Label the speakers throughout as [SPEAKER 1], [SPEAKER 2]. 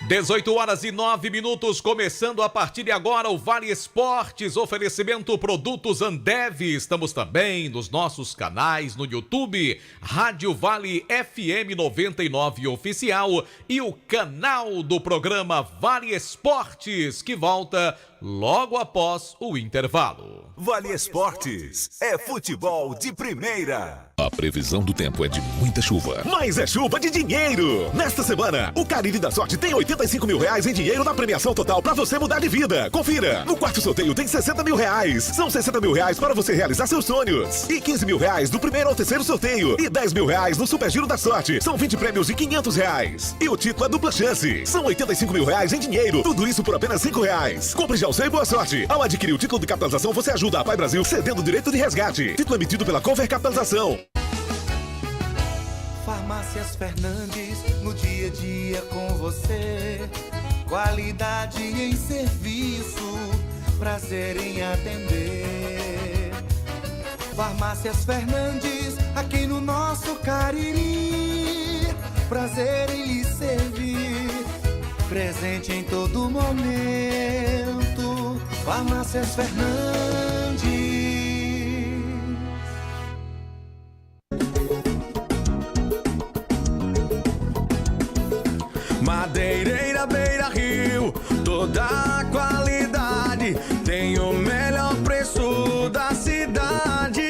[SPEAKER 1] 18h09, começando a partir de agora o Vale Esportes, oferecimento produtos Ambev. Estamos também nos nossos canais no YouTube, Rádio Vale FM 99 Oficial e o canal do programa Vale Esportes, que volta logo após o intervalo.
[SPEAKER 2] Vale Esportes é futebol de primeira.
[SPEAKER 3] A previsão do tempo é de muita chuva.
[SPEAKER 4] Mas é chuva de dinheiro! Nesta semana, o Cariri da Sorte tem 85 mil reais em dinheiro na premiação total pra você mudar de vida. Confira! No quarto sorteio tem 60 mil reais. São 60 mil reais para você realizar seus sonhos. E 15 mil reais do primeiro ao terceiro sorteio. E 10 mil reais no Super Giro da Sorte. São 20 prêmios de 500 reais. E o título é dupla chance. São 85 mil reais em dinheiro. Tudo isso por apenas 5 reais. Compre já o seu e boa sorte. Ao adquirir o título de capitalização, você ajuda a Pai Brasil cedendo o direito de resgate. Título emitido pela Conver Capitalização.
[SPEAKER 5] Farmácias Fernandes, no dia a dia com você. Qualidade em serviço, prazer em atender. Farmácias Fernandes, aqui no nosso Cariri. Prazer em lhe servir, presente em todo momento. Farmácias Fernandes.
[SPEAKER 6] Madeireira Beira Rio, toda a qualidade, tem o melhor preço da cidade.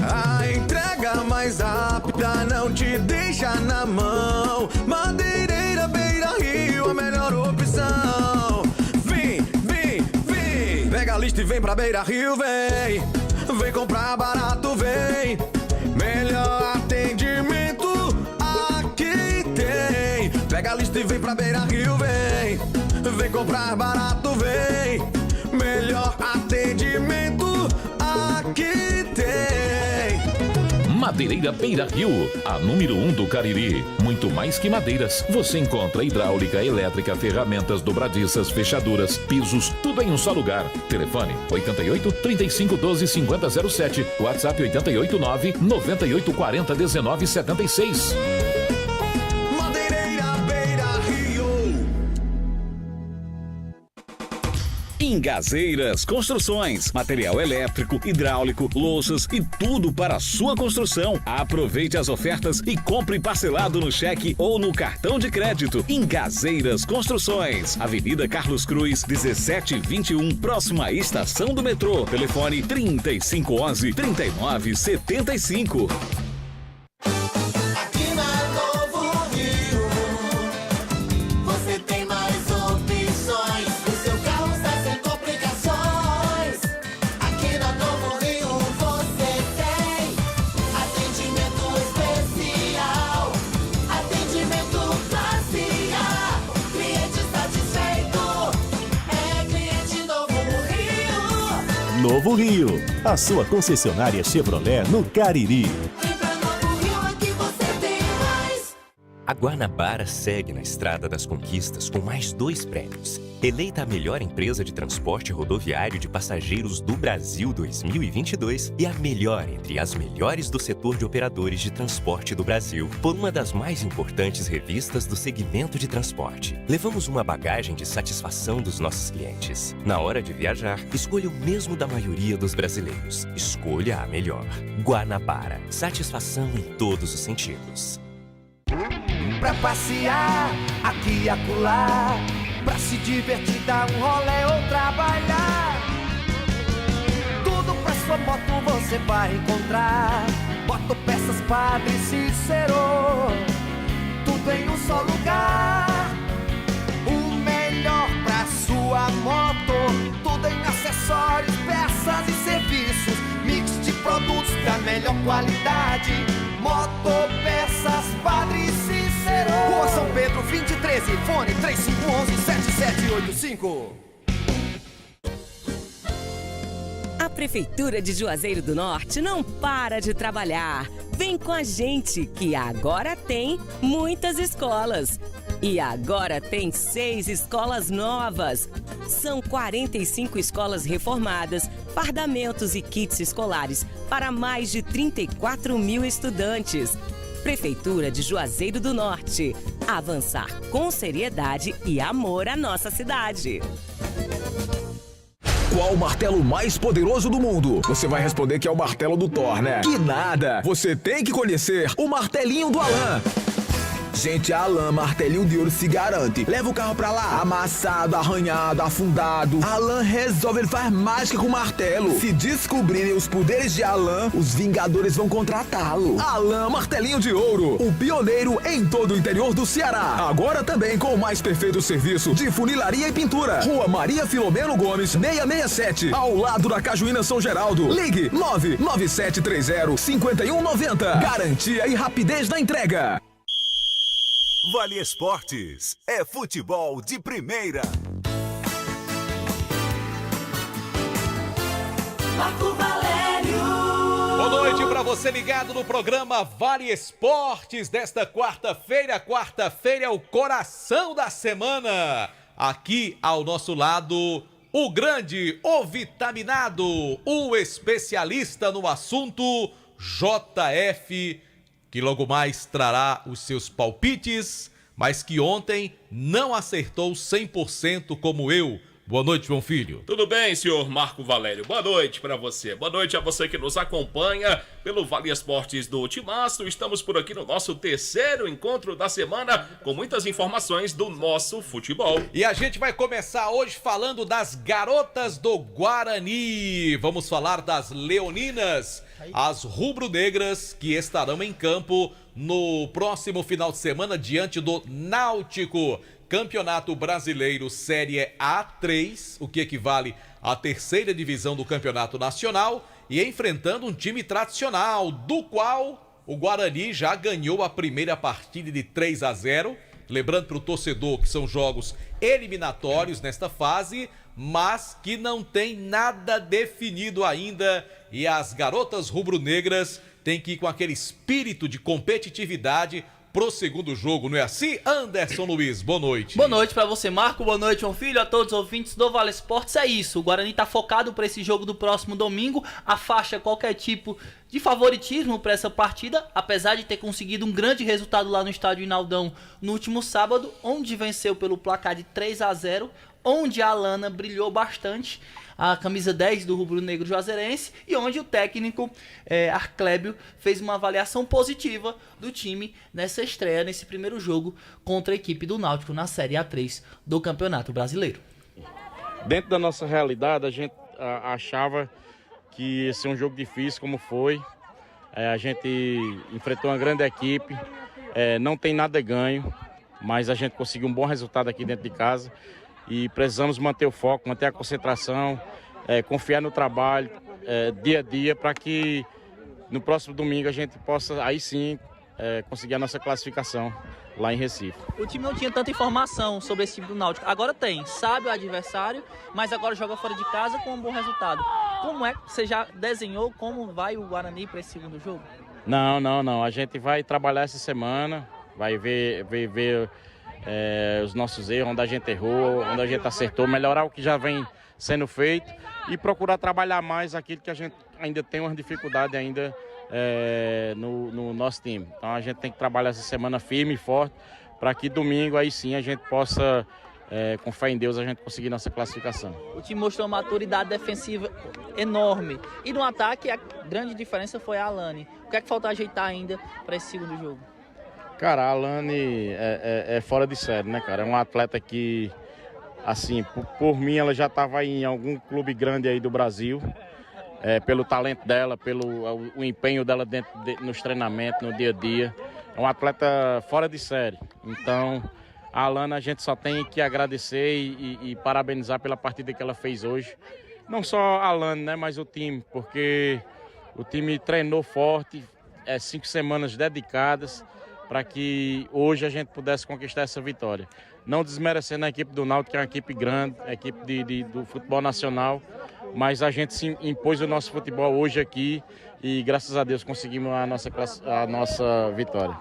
[SPEAKER 6] A entrega mais rápida não te deixa na mão. Madeireira Beira Rio, a melhor opção. Vem, vem, vem, pega a lista e vem pra Beira Rio, vem. Vem comprar barato, vem. Melhor atendimento aqui tem. Pega a lista e vem pra Beira Rio, vem. Vem comprar barato, vem. Melhor atendimento aqui tem.
[SPEAKER 3] Madeireira Beira Rio, a número 1 do Cariri. Muito mais que madeiras, você encontra hidráulica, elétrica, ferramentas dobradiças, fechaduras, pisos, tudo em um só lugar. Telefone 88 35 12 50 07, WhatsApp 88 9 98 40 19 76.
[SPEAKER 7] Engazeiras Construções, material elétrico, hidráulico, louças e tudo para a sua construção. Aproveite as ofertas e compre parcelado no cheque ou no cartão de crédito. Engazeiras Construções, Avenida Carlos Cruz, 1721, próxima à estação do metrô. Telefone 3511 3975.
[SPEAKER 8] Novo Rio, a sua concessionária Chevrolet no Cariri.
[SPEAKER 9] A Guanabara segue na estrada das conquistas com mais 2 prêmios. Eleita a melhor empresa de transporte rodoviário de passageiros do Brasil 2022 e a melhor entre as melhores do setor de operadores de transporte do Brasil, por uma das mais importantes revistas do segmento de transporte. Levamos uma bagagem de satisfação dos nossos clientes. Na hora de viajar, escolha o mesmo da maioria dos brasileiros. Escolha a melhor. Guanabara. Satisfação em todos os sentidos.
[SPEAKER 5] Pra passear aqui e acolá, pra se divertir, dar um rolê ou trabalhar. Tudo pra sua moto você vai encontrar. Motopeças Padre Cícero, tudo em um só lugar. O melhor pra sua moto, tudo em acessórios, peças e serviços. Mix de produtos da melhor qualidade. Motopeças Padre Cícero, Rua São Pedro 2013, fone 3511-7785.
[SPEAKER 10] A Prefeitura de Juazeiro do Norte não para de trabalhar. Vem com a gente, que agora tem muitas escolas. E agora tem 6 escolas novas. São 45 escolas reformadas, fardamentos e kits escolares para mais de 34 mil estudantes. Prefeitura de Juazeiro do Norte. Avançar com seriedade e amor à nossa cidade.
[SPEAKER 6] Qual o martelo mais poderoso do mundo? Você vai responder que é o martelo do Thor, né? Que nada! Você tem que conhecer o martelinho do Alan. Gente, a Alan Martelinho de Ouro se garante. Leva o carro pra lá, amassado, arranhado, afundado. Alan resolve, ele faz mágica com o martelo. Se descobrirem os poderes de Alan, os Vingadores vão contratá-lo. Alan Martelinho de Ouro, o pioneiro em todo o interior do Ceará. Agora também com o mais perfeito serviço de funilaria e pintura. Rua Maria Filomeno Gomes, 667, ao lado da Cajuína São Geraldo. Ligue 99730-5190. Garantia e rapidez na entrega.
[SPEAKER 2] Vale Esportes é futebol de primeira.
[SPEAKER 5] Marco Valério.
[SPEAKER 1] Boa noite para você ligado no programa Vale Esportes desta quarta-feira. Quarta-feira é o coração da semana. Aqui ao nosso lado, o grande, o vitaminado, o especialista no assunto, JF, que logo mais trará os seus palpites, mas que ontem não acertou 100% como eu. Boa noite, João Filho.
[SPEAKER 11] Tudo bem, senhor Marco Valério? Boa noite para você. Boa noite a você que nos acompanha pelo Vale Esportes do Timaço. Estamos por aqui no nosso terceiro encontro da semana com muitas informações do nosso futebol.
[SPEAKER 1] E a gente vai começar hoje falando das garotas do Guarani. Vamos falar das leoninas, as rubro-negras que estarão em campo no próximo final de semana diante do Náutico. Campeonato Brasileiro Série A3, o que equivale à terceira divisão do Campeonato Nacional, e enfrentando um time tradicional, do qual o Guarani já ganhou a primeira partida de 3-0. Lembrando para o torcedor que são jogos eliminatórios nesta fase, mas que não tem nada definido ainda, e as garotas rubro-negras têm que ir com aquele espírito de competitividade pro segundo jogo, não é assim? Anderson Luiz, boa noite.
[SPEAKER 12] Boa noite pra você, Marco, boa noite, João Filho, a todos os ouvintes do Vale Esportes. É isso, o Guarani tá focado pra esse jogo do próximo domingo, afasta qualquer tipo de favoritismo pra essa partida, apesar de ter conseguido um grande resultado lá no estádio Inaldão no último sábado, onde venceu pelo placar de 3-0, onde a Alana brilhou bastante, a camisa 10 do rubro-negro juazeirense, e onde o técnico Arclébio fez uma avaliação positiva do time nessa estreia, nesse primeiro jogo contra a equipe do Náutico na Série A3 do Campeonato Brasileiro.
[SPEAKER 13] Dentro da nossa realidade, a gente achava que ia ser um jogo difícil, como foi. A gente enfrentou uma grande equipe, não tem nada ganho, mas a gente conseguiu um bom resultado aqui dentro de casa. E precisamos manter o foco, manter a concentração, confiar no trabalho dia a dia, para que no próximo domingo a gente possa, aí sim, conseguir a nossa classificação lá em Recife.
[SPEAKER 12] O time não tinha tanta informação sobre esse time do Náutico, agora tem, sabe o adversário, mas agora joga fora de casa com um bom resultado. Como é que você já desenhou como vai o Guarani para esse segundo jogo?
[SPEAKER 13] Não, a gente vai trabalhar essa semana, vai ver os nossos erros, onde a gente errou, onde a gente acertou, melhorar o que já vem sendo feito e procurar trabalhar mais aquilo que a gente ainda tem uma dificuldade ainda no nosso time. Então a gente tem que trabalhar essa semana firme e forte para que domingo aí sim a gente possa, com fé em Deus, a gente conseguir nossa classificação.
[SPEAKER 12] O time mostrou uma maturidade defensiva enorme e no ataque a grande diferença foi a Alane. O que é que falta ajeitar ainda para esse segundo jogo?
[SPEAKER 13] Cara, a Alane é fora de série, né, cara? É uma atleta que, assim, por mim, ela já estava em algum clube grande aí do Brasil, pelo talento dela, pelo o empenho dela nos treinamentos, no dia a dia. É uma atleta fora de série. Então, a Alana a gente só tem que agradecer e parabenizar pela partida que ela fez hoje. Não só a Alana, né, mas o time, porque o time treinou forte, 5 semanas dedicadas, para que hoje a gente pudesse conquistar essa vitória. Não desmerecendo a equipe do Náutico, que é uma equipe grande, a equipe do futebol nacional, mas a gente se impôs o nosso futebol hoje aqui e graças a Deus conseguimos a nossa vitória.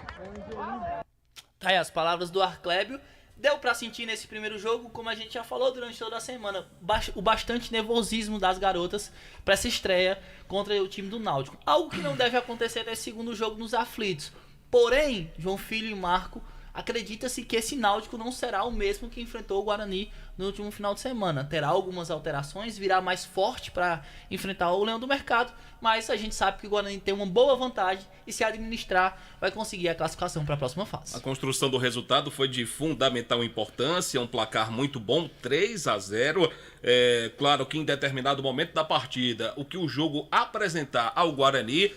[SPEAKER 12] Tá aí as palavras do Arclébio. Deu para sentir nesse primeiro jogo, como a gente já falou durante toda a semana, o bastante nervosismo das garotas para essa estreia contra o time do Náutico. Algo que não deve acontecer nesse segundo jogo nos aflitos. Porém, João Filho e Marco, acredita-se que esse Náutico não será o mesmo que enfrentou o Guarani no último final de semana. Terá algumas alterações, virá mais forte para enfrentar o Leão do Mercado, mas a gente sabe que o Guarani tem uma boa vantagem e, se administrar, vai conseguir a classificação para a próxima fase.
[SPEAKER 11] A construção do resultado foi de fundamental importância, um placar muito bom, 3-0. Claro que em determinado momento da partida, o que o jogo apresentar ao Guarani,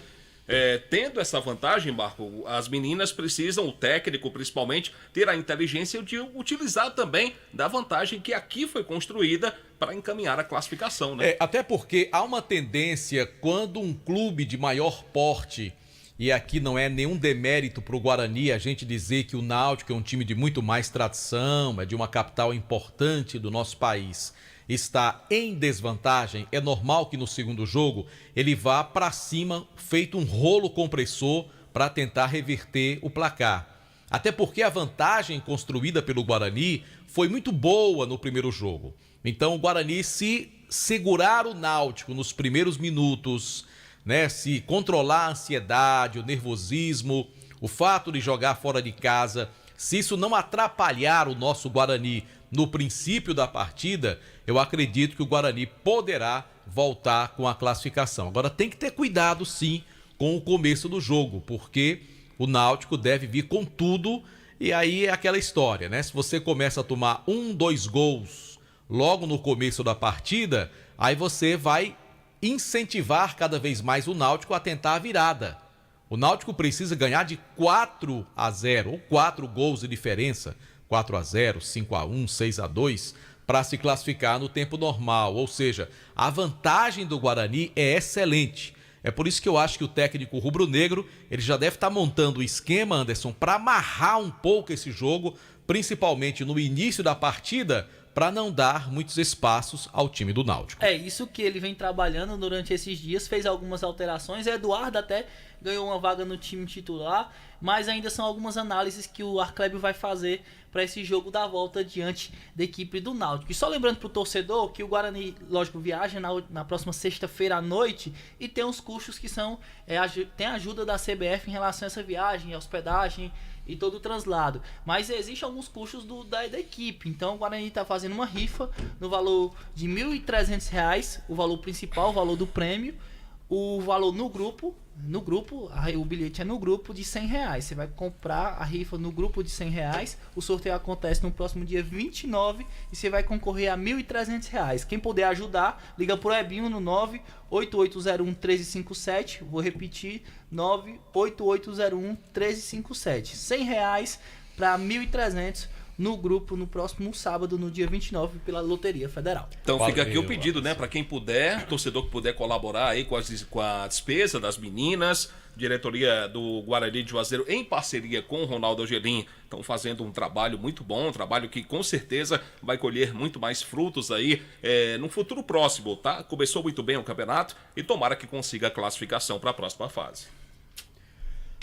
[SPEAKER 11] tendo essa vantagem, Marco, as meninas precisam, o técnico principalmente, ter a inteligência de utilizar também da vantagem que aqui foi construída para encaminhar a classificação, né?
[SPEAKER 1] Até porque há uma tendência, quando um clube de maior porte, e aqui não é nenhum demérito para o Guarani a gente dizer que o Náutico é um time de muito mais tradição, é de uma capital importante do nosso país, está em desvantagem, é normal que no segundo jogo ele vá para cima, feito um rolo compressor para tentar reverter o placar. Até porque a vantagem construída pelo Guarani foi muito boa no primeiro jogo. Então o Guarani, se segurar o Náutico nos primeiros minutos, né, se controlar a ansiedade, o nervosismo, o fato de jogar fora de casa, se isso não atrapalhar o nosso Guarani no princípio da partida, eu acredito que o Guarani poderá voltar com a classificação. Agora tem que ter cuidado sim com o começo do jogo, porque o Náutico deve vir com tudo e aí é aquela história, né? Se você começa a tomar 1-2 gols logo no começo da partida, aí você vai incentivar cada vez mais o Náutico a tentar a virada. O Náutico precisa ganhar de 4-0 ou 4 gols de diferença, 4-0, 5-1, 6-2, para se classificar no tempo normal. Ou seja, a vantagem do Guarani é excelente. É por isso que eu acho que o técnico rubro-negro, ele já deve estar montando o esquema, Anderson, para amarrar um pouco esse jogo, principalmente no início da partida, para não dar muitos espaços ao time do Náutico.
[SPEAKER 12] É isso que ele vem trabalhando durante esses dias, fez algumas alterações. Eduardo até ganhou uma vaga no time titular, mas ainda são algumas análises que o Arclébio vai fazer para esse jogo da volta diante da equipe do Náutico. E só lembrando para o torcedor que o Guarani, lógico, viaja na próxima sexta-feira à noite e tem uns custos que são... tem a ajuda da CBF em relação a essa viagem, a hospedagem e todo o translado. Mas existem alguns custos da equipe. Então o Guarani está fazendo uma rifa no valor de R$ 1.300, o valor principal, o valor do prêmio, o valor no grupo, o bilhete é no grupo de R$100. Você vai comprar a rifa no grupo de R$100. O sorteio acontece no próximo dia 29 e você vai concorrer a R$ 1.300. Quem puder ajudar, liga pro Ebinho no 98801-1357. Vou repetir, 98801-1357. R$100 para 1.300 no grupo no próximo sábado, no dia 29, pela Loteria Federal.
[SPEAKER 11] Então fica aqui o pedido, né, para quem puder, torcedor que puder colaborar aí com a despesa das meninas. Diretoria do Guarani de Juazeiro, em parceria com o Ronaldo Angelim, estão fazendo um trabalho muito bom, um trabalho que com certeza vai colher muito mais frutos aí no futuro próximo, tá? Começou muito bem o campeonato e tomara que consiga a classificação para a próxima fase.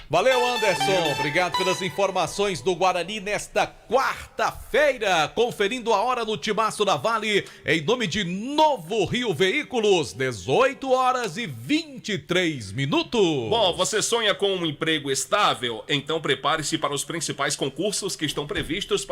[SPEAKER 1] Valeu, Anderson. Obrigado pelas informações do Guarani nesta quarta-feira. Conferindo a hora no Timaço da Vale, em nome de Novo Rio Veículos, 18h23.
[SPEAKER 11] Bom, você sonha com um emprego estável? Então prepare-se para os principais concursos que estão previstos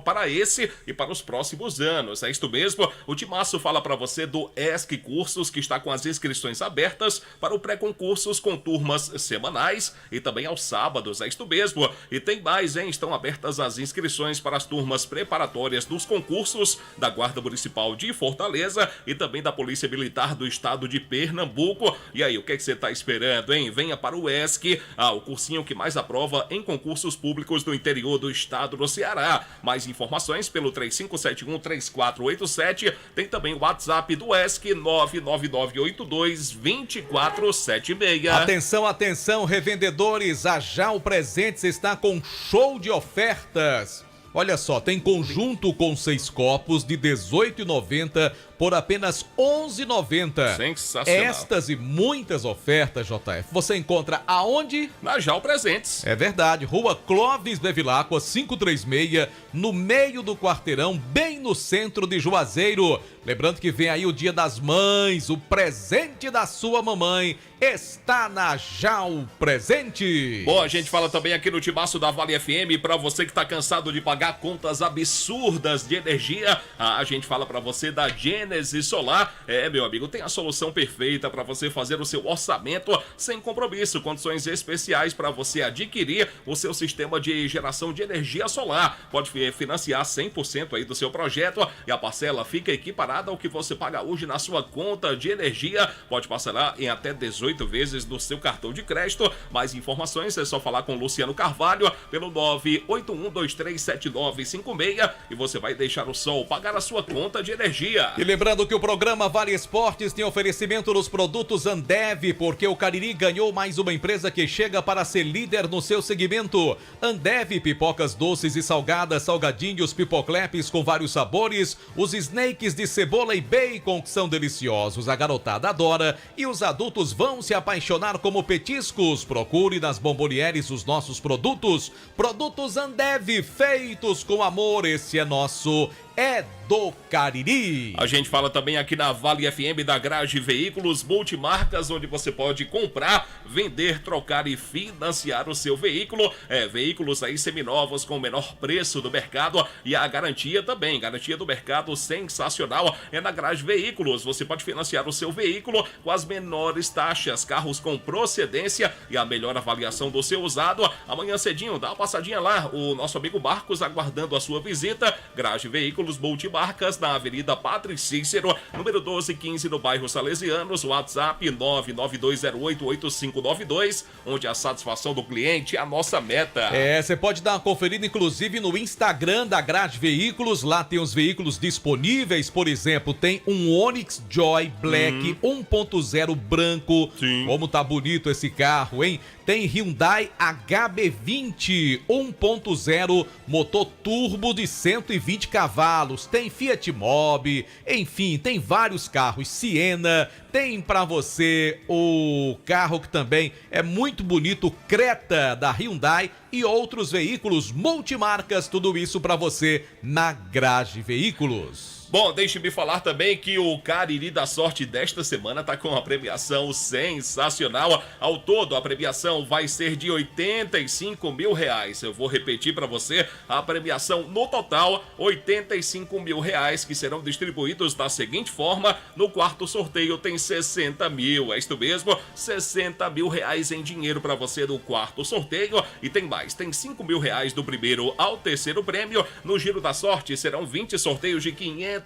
[SPEAKER 11] para esse e para os próximos anos. É isto mesmo, o Timaço fala para você do ESC Cursos, que está com as inscrições abertas para o pré-concursos com turmas semanais e também aos sábados, é isto mesmo. E tem mais, hein? Estão abertas as inscrições para as turmas preparatórias dos concursos da Guarda Municipal de Fortaleza e também da Polícia Militar do Estado de Pernambuco. E aí, o que é que você está esperando, hein? Venha para o ESC, o cursinho que mais aprova em concursos públicos do interior do estado do Ceará. Mais informações pelo 3571-3487. Tem também o WhatsApp do ESC, 99982-2476.
[SPEAKER 1] Atenção, atenção, revendedores. A Já o Presentes está com show de ofertas. Olha só, tem conjunto com 6 copos de R$ 18,90 por apenas R$ 11,90.
[SPEAKER 11] Sensacional.
[SPEAKER 1] Estas e muitas ofertas, JF, você encontra aonde?
[SPEAKER 11] Na Jau Presentes.
[SPEAKER 1] É verdade, Rua Clóvis Bevilacqua, 536, no meio do quarteirão, bem no centro de Juazeiro. Lembrando que vem aí o Dia das Mães, o presente da sua mamãe está na Jau Presente.
[SPEAKER 11] Bom, a gente fala também aqui no Timaço da Vale FM, para você que tá cansado de pagar contas absurdas de energia, a gente fala para você da Gênesis Solar. Meu amigo, tem a solução perfeita para você fazer o seu orçamento sem compromisso, condições especiais para você adquirir o seu sistema de geração de energia solar. Pode financiar 100% aí do seu projeto e a parcela fica equiparada ao que você paga hoje na sua conta de energia. Pode parcelar em até 18 vezes no seu cartão de crédito. Mais informações é só falar com Luciano Carvalho pelo 981237956 e você vai deixar o sol pagar a sua conta de energia.
[SPEAKER 1] E lembrando que o programa Vale Esportes tem oferecimento dos produtos Ambev, porque o Cariri ganhou mais uma empresa que chega para ser líder no seu segmento. Ambev, pipocas doces e salgadas, salgadinhos, pipoclepes com vários sabores, os snakes de cebola e bacon que são deliciosos, a garotada adora e os adultos vão se apaixonar como petiscos. Procure nas Bombonières os nossos produtos. Produtos Ambev, feitos com amor, esse é nosso, é do Cariri.
[SPEAKER 11] A gente fala também aqui na Vale FM da Grage Veículos Multimarcas, onde você pode comprar, vender, trocar e financiar o seu veículo. Veículos aí seminovos com o menor preço do mercado e a garantia também, garantia do mercado sensacional é na Grage Veículos. Você pode financiar o seu veículo com as menores taxas, carros com procedência e a melhor avaliação do seu usado. Amanhã cedinho, dá uma passadinha lá, o nosso amigo Marcos aguardando a sua visita. Grage Veículos Multimarcas na Avenida Padre Cícero, número 1215, no bairro Salesianos. WhatsApp 992088592, onde a satisfação do cliente é a nossa meta.
[SPEAKER 1] Você pode dar uma conferida inclusive no Instagram da Grade Veículos. Lá tem os veículos disponíveis. Por exemplo, tem um Onix Joy Black 1.0 branco.
[SPEAKER 11] Sim.
[SPEAKER 1] Como tá bonito esse carro, hein? Tem Hyundai HB20 1.0, motor turbo de 120 cavalos. Tem Fiat Mobi, enfim, tem vários carros. Siena, tem pra você o carro que também é muito bonito, Creta da Hyundai e outros veículos multimarcas. Tudo isso pra você na Grage Veículos.
[SPEAKER 11] Bom, deixe-me falar também que o Cariri da Sorte desta semana tá com uma premiação sensacional. Ao todo, a premiação vai ser de R$85 mil. Eu vou repetir para você, a premiação no total, R$85 mil, que serão distribuídos da seguinte forma. No quarto sorteio tem 60 mil, é isto mesmo, 60 mil reais em dinheiro para você no quarto sorteio. E tem mais, tem 5 mil reais do primeiro ao terceiro prêmio. No Giro da Sorte serão 20 sorteios de R$500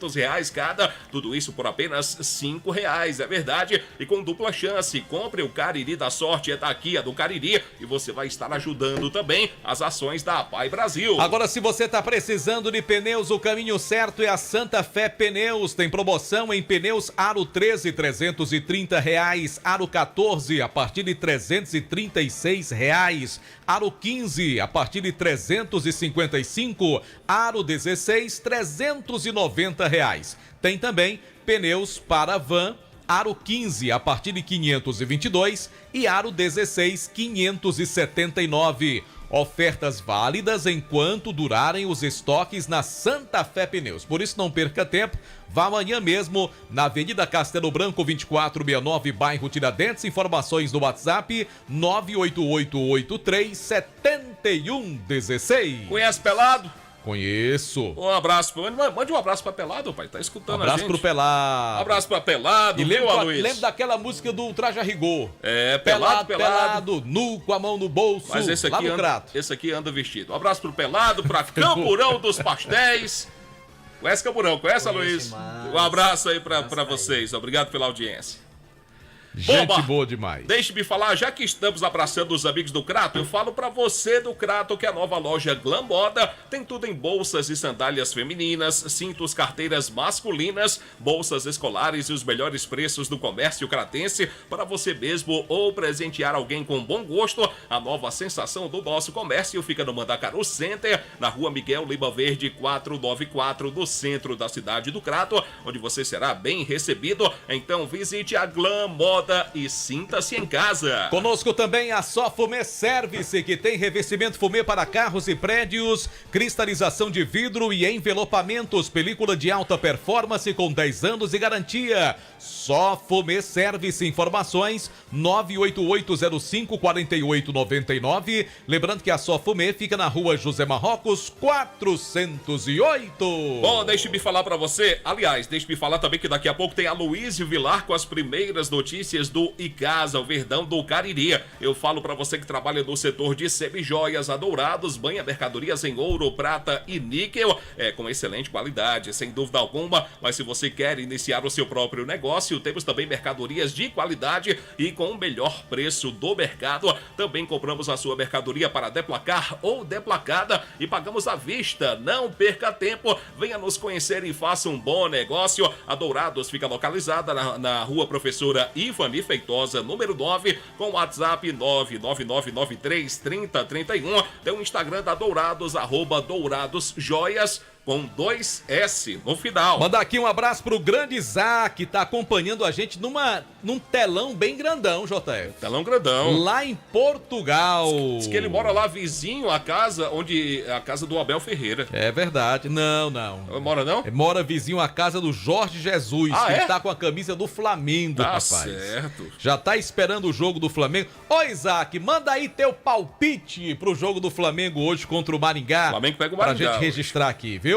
[SPEAKER 11] cada, tudo isso por apenas R$5, é verdade, e com dupla chance. Compre o Cariri da Sorte, é daqui, é do Cariri, e você vai estar ajudando também as ações da Pai Brasil.
[SPEAKER 1] Agora, se você está precisando de pneus, o caminho certo é a Santa Fé Pneus. Tem promoção em pneus Aro 13, R$330, Aro 14 a partir de R$336, Aro 15 a partir de R$355, Aro 16 R$390. Tem também pneus para van Aro 15 a partir de 522 e Aro 16 579. Ofertas válidas enquanto durarem os estoques na Santa Fé Pneus. Por isso não perca tempo, vá amanhã mesmo na Avenida Castelo Branco 2469, bairro Tiradentes. Informações no WhatsApp 988837116.
[SPEAKER 11] Conhece Pelado?
[SPEAKER 1] Conheço.
[SPEAKER 11] Um abraço, mande um abraço pra Pelado, pai, tá escutando a gente.
[SPEAKER 1] Abraço pro Pelado.
[SPEAKER 11] Abraço pra Pelado,
[SPEAKER 1] e
[SPEAKER 11] viu, Luiz?
[SPEAKER 1] Lembra daquela música do Traje a Rigor.
[SPEAKER 11] Pelado,
[SPEAKER 1] nu com a mão no bolso,
[SPEAKER 11] mas esse aqui
[SPEAKER 1] lá no Crato.
[SPEAKER 11] Esse aqui anda vestido. Um abraço pro Pelado, pra Camburão dos Pastéis. Conhece Camburão, conhece, Luiz? Um abraço aí pra vocês, obrigado pela audiência.
[SPEAKER 1] Gente boa demais.
[SPEAKER 11] Deixe-me falar, já que estamos abraçando os amigos do Crato, eu falo pra você do Crato que a nova loja Glam Moda tem tudo em bolsas e sandálias femininas, cintos, carteiras masculinas, bolsas escolares e os melhores preços do comércio cratense para você mesmo ou presentear alguém com bom gosto. A nova sensação do nosso comércio fica no Mandacaru Center, na rua Miguel Lima Verde 494, no centro da cidade do Crato, onde você será bem recebido. Então visite a Glam Moda e sinta-se em casa.
[SPEAKER 1] Conosco também a Só Fumê Service, que tem revestimento fumê para carros e prédios, cristalização de vidro e envelopamentos, película de alta performance com 10 anos de garantia. Só Fumê Service, informações 988054899. Lembrando que a Só Fumê fica na rua José Marrocos 408.
[SPEAKER 11] Bom, deixe-me falar pra você, aliás, deixe-me falar também que daqui a pouco tem a Luísio Vilar com as primeiras notícias do Icasa, o Verdão do Cariri. Eu falo pra você que trabalha no setor de semijoias, a Dourados banha mercadorias em ouro, prata e níquel, com excelente qualidade, sem dúvida alguma. Mas se você quer iniciar o seu próprio negócio, temos também mercadorias de qualidade e com o melhor preço do mercado. Também compramos a sua mercadoria para deplacar ou deplacada e pagamos à vista. Não perca tempo, venha nos conhecer e faça um bom negócio. A Dourados fica localizada na rua Professora Ivani Feitosa, número 9, com WhatsApp 999933031. Tem o Instagram da Dourados, @douradosjoias, com 2S no final.
[SPEAKER 1] Mandar aqui um abraço pro grande Isaac, que tá acompanhando a gente num telão bem grandão, JF.
[SPEAKER 11] Telão grandão.
[SPEAKER 1] Lá em Portugal.
[SPEAKER 11] Diz que ele mora lá vizinho à casa, a casa do Abel Ferreira.
[SPEAKER 1] É verdade. Não.
[SPEAKER 11] Mora não?
[SPEAKER 1] Mora vizinho à casa do Jorge Jesus, que tá com a camisa do Flamengo,
[SPEAKER 11] Tá
[SPEAKER 1] rapaz.
[SPEAKER 11] certo.
[SPEAKER 1] Já tá esperando o jogo do Flamengo. Ô, Isaac, manda aí teu palpite pro jogo do Flamengo hoje contra o Maringá.
[SPEAKER 11] Flamengo pega o Maringá
[SPEAKER 1] Pra gente
[SPEAKER 11] hoje.
[SPEAKER 1] registrar aqui, viu?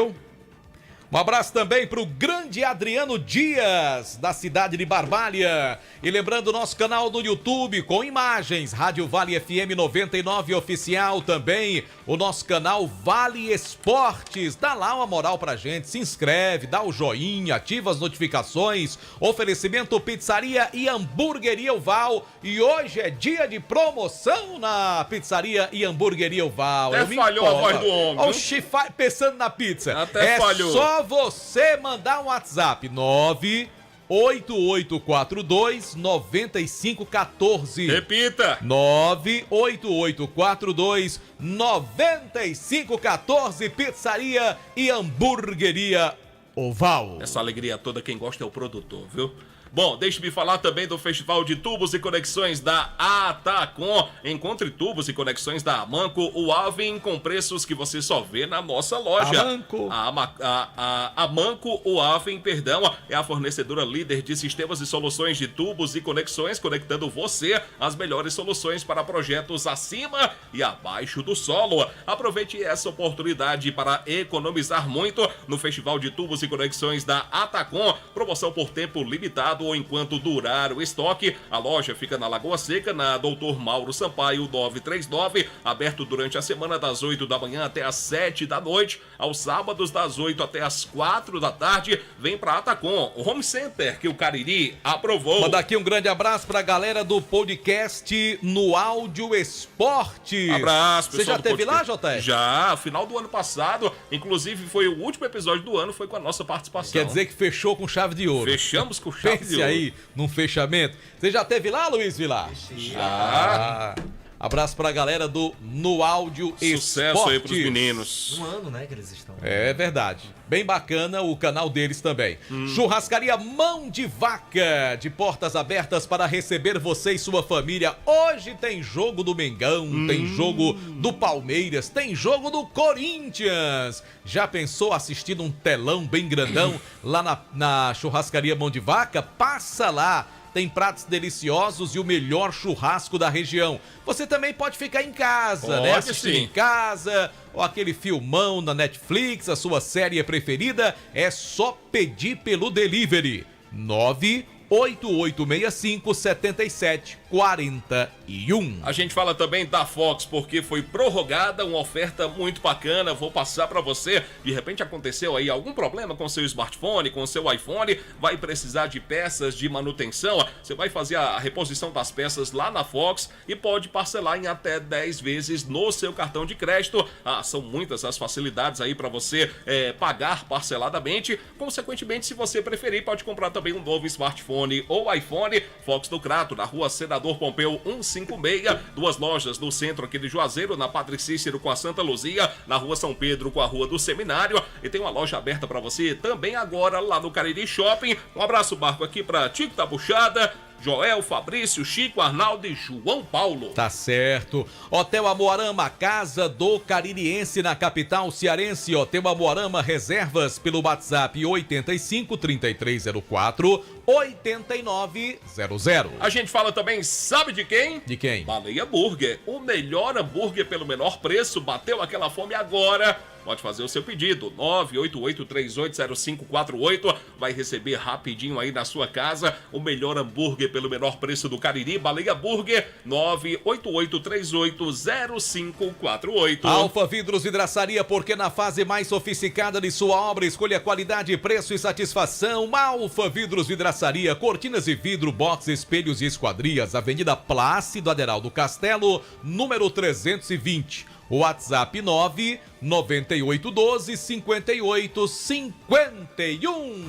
[SPEAKER 1] Um abraço também pro grande Adriano Dias, da cidade de Barbalha. E lembrando o nosso canal no YouTube com imagens, Rádio Vale FM 99 Oficial também. O nosso canal Vale Esportes. Dá lá uma moral pra gente, se inscreve, dá o joinha, ativa as notificações. Oferecimento Pizzaria e Hamburgueria Oval. E hoje é dia de promoção na Pizzaria e Hamburgueria Oval.
[SPEAKER 11] Até falhou a voz do homem.
[SPEAKER 1] Olha o Chifai pensando na pizza.
[SPEAKER 11] Até falhou.
[SPEAKER 1] Só você mandar um WhatsApp 98842-9514.
[SPEAKER 11] Repita.
[SPEAKER 1] 98842-9514. Pizzaria e Hamburgueria Oval.
[SPEAKER 11] Essa alegria toda, quem gosta é o produtor, viu? Bom, deixe-me falar também do Festival de Tubos e Conexões da Atacom. Encontre tubos e conexões da Amanco, o Alvin, com preços que você só vê na nossa loja.
[SPEAKER 1] Amanco.
[SPEAKER 11] A Amanco, o Alvin, perdão, é a fornecedora líder de sistemas e soluções de tubos e conexões, conectando você às melhores soluções para projetos acima e abaixo do solo. Aproveite essa oportunidade para economizar muito no Festival de Tubos e Conexões da Atacom. Promoção por tempo limitado ou enquanto durar o estoque. A loja fica na Lagoa Seca, na Doutor Mauro Sampaio 939, aberto durante a semana das 8 da manhã até as 7 da noite, aos sábados das 8 até as 4 da tarde. Vem pra Atacom, o home center que o Cariri aprovou.
[SPEAKER 1] Mandar aqui um grande abraço pra galera do podcast No Áudio Esporte.
[SPEAKER 11] Abraço,
[SPEAKER 1] pessoal. Você já esteve lá, JF?
[SPEAKER 11] Já, final do ano passado, inclusive foi o último episódio do ano, foi com a nossa participação.
[SPEAKER 1] Quer dizer que fechou com chave de ouro.
[SPEAKER 11] Fechamos com chave de ouro.
[SPEAKER 1] Aí, num fechamento. Você já esteve lá, Luiz Vilar?
[SPEAKER 11] Já.
[SPEAKER 1] Abraço pra galera do No Áudio Esportes.
[SPEAKER 11] Sucesso aí pros meninos.
[SPEAKER 14] Um ano, né, que eles estão.
[SPEAKER 1] É verdade. Bem bacana o canal deles também. Churrascaria Mão de Vaca, de portas abertas para receber você e sua família. Hoje tem jogo do Mengão, tem jogo do Palmeiras, tem jogo do Corinthians. Já pensou assistindo um telão bem grandão lá na Churrascaria Mão de Vaca? Passa lá. Tem pratos deliciosos e o melhor churrasco da região. Você também pode ficar em casa, né? Assistindo em casa, ou aquele filmão na Netflix, a sua série preferida. É só pedir pelo delivery. 8865-7741.
[SPEAKER 11] A gente fala também da Fox, porque foi prorrogada uma oferta muito bacana. Vou passar para você. De repente aconteceu aí algum problema com seu smartphone, com seu iPhone, vai precisar de peças de manutenção. Você vai fazer a reposição das peças lá na Fox e pode parcelar em até 10 vezes no seu cartão de crédito. São muitas as facilidades aí para você pagar parceladamente. Consequentemente, se você preferir, pode comprar também um novo smartphone ou iPhone. Fox do Crato, na rua Senador Pompeu 156, 2 lojas no centro aqui de Juazeiro, na Padre Cícero com a Santa Luzia, na rua São Pedro com a rua do Seminário, e tem uma loja aberta para você também agora lá no Cariri Shopping. Um abraço, Marco, aqui para Tico da Buchada, Joel, Fabrício, Chico, Arnaldo e João Paulo.
[SPEAKER 1] Tá certo. Hotel Amoarama, casa do caririense na capital cearense. Hotel Amoarama, reservas pelo WhatsApp 85 3304 8900.
[SPEAKER 11] A gente fala também, sabe de quem?
[SPEAKER 1] De quem?
[SPEAKER 11] Baleia Burger, o melhor hambúrguer pelo menor preço. Bateu aquela fome agora? Pode fazer o seu pedido, 988380548, vai receber rapidinho aí na sua casa o melhor hambúrguer pelo menor preço do Cariri. Baleia Burger, 988380548.
[SPEAKER 1] Alfa Vidros Vidraçaria, porque na fase mais sofisticada de sua obra, escolha qualidade, preço e satisfação. Alfa Vidros Vidraçaria, cortinas de vidro, box, espelhos e esquadrias, Avenida Plácido Aderaldo Castelo, número 320. WhatsApp 99812-5851.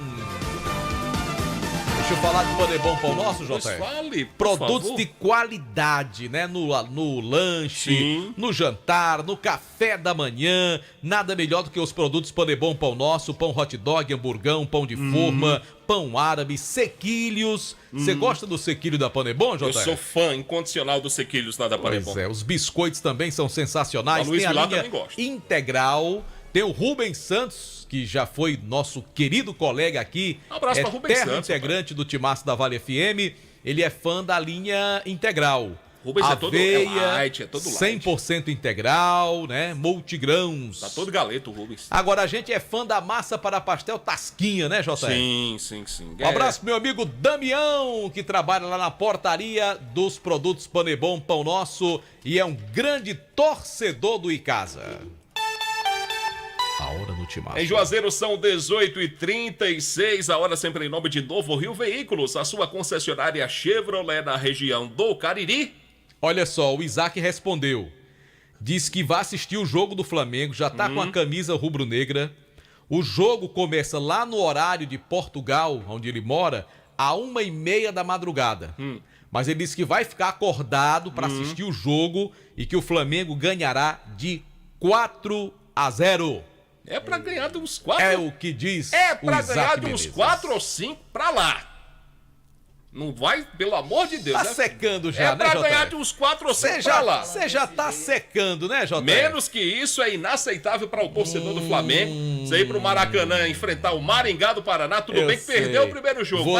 [SPEAKER 1] Deixa eu falar do Panebom Pão Nosso, JR.
[SPEAKER 11] Fale,
[SPEAKER 1] produtos
[SPEAKER 11] favor.
[SPEAKER 1] de qualidade, né? No lanche,
[SPEAKER 11] Sim.
[SPEAKER 1] no jantar, no café da manhã. Nada melhor do que os produtos Panebom Pão Nosso, pão hot dog, hamburgão, pão de forma, pão árabe, sequilhos. Você gosta do sequilho da Panebom, JR?
[SPEAKER 11] Eu sou fã incondicional dos sequilhos lá da Panebom.
[SPEAKER 1] Pois é, os biscoitos também são sensacionais.
[SPEAKER 11] A Luiz
[SPEAKER 1] Tem a
[SPEAKER 11] Vilar
[SPEAKER 1] linha
[SPEAKER 11] também gosta.
[SPEAKER 1] integral. Tem o Rubens Santos, que já foi nosso querido colega aqui.
[SPEAKER 11] Um abraço pra Rubens Santos,
[SPEAKER 1] integrante do Timaço da Vale FM. Ele é fã da linha integral.
[SPEAKER 11] Rubens é todo light, é todo light.
[SPEAKER 1] 100% integral, né? Multigrãos.
[SPEAKER 11] Tá todo galeto o Rubens.
[SPEAKER 1] Agora a gente é fã da massa para pastel Tasquinha, né, JR?
[SPEAKER 11] Sim.
[SPEAKER 1] Um abraço pro meu amigo Damião, que trabalha lá na portaria dos produtos Panebom Pão Nosso e é um grande torcedor do Icasa. A hora do Timaço.
[SPEAKER 11] Em Juazeiro são 18h36, a hora sempre em nome de Novo Rio Veículos, a sua concessionária Chevrolet na região do Cariri.
[SPEAKER 1] Olha só, o Isaac respondeu. Diz que vai assistir o jogo do Flamengo, já tá com a camisa rubro-negra. O jogo começa lá no horário de Portugal, onde ele mora, à 1h30 da madrugada. Mas ele disse que vai ficar acordado para assistir o jogo e que o Flamengo ganhará de 4-0.
[SPEAKER 11] É pra ganhar de uns 4.
[SPEAKER 1] É o que diz
[SPEAKER 11] É
[SPEAKER 1] o
[SPEAKER 11] pra
[SPEAKER 1] Isaac
[SPEAKER 11] ganhar de uns
[SPEAKER 1] Menezes.
[SPEAKER 11] 4 ou 5 pra lá. Não vai, pelo amor de Deus.
[SPEAKER 1] Tá
[SPEAKER 11] né?
[SPEAKER 1] secando já,
[SPEAKER 11] É
[SPEAKER 1] né,
[SPEAKER 11] pra
[SPEAKER 1] JR?
[SPEAKER 11] ganhar de uns 4 ou 5 pra lá.
[SPEAKER 1] Você já tá secando, né, JR?
[SPEAKER 11] Menos que isso é inaceitável para o torcedor do Flamengo. Você ir pro Maracanã enfrentar o Maringá do Paraná, tudo
[SPEAKER 1] Eu
[SPEAKER 11] bem que
[SPEAKER 1] sei.
[SPEAKER 11] perdeu o primeiro jogo.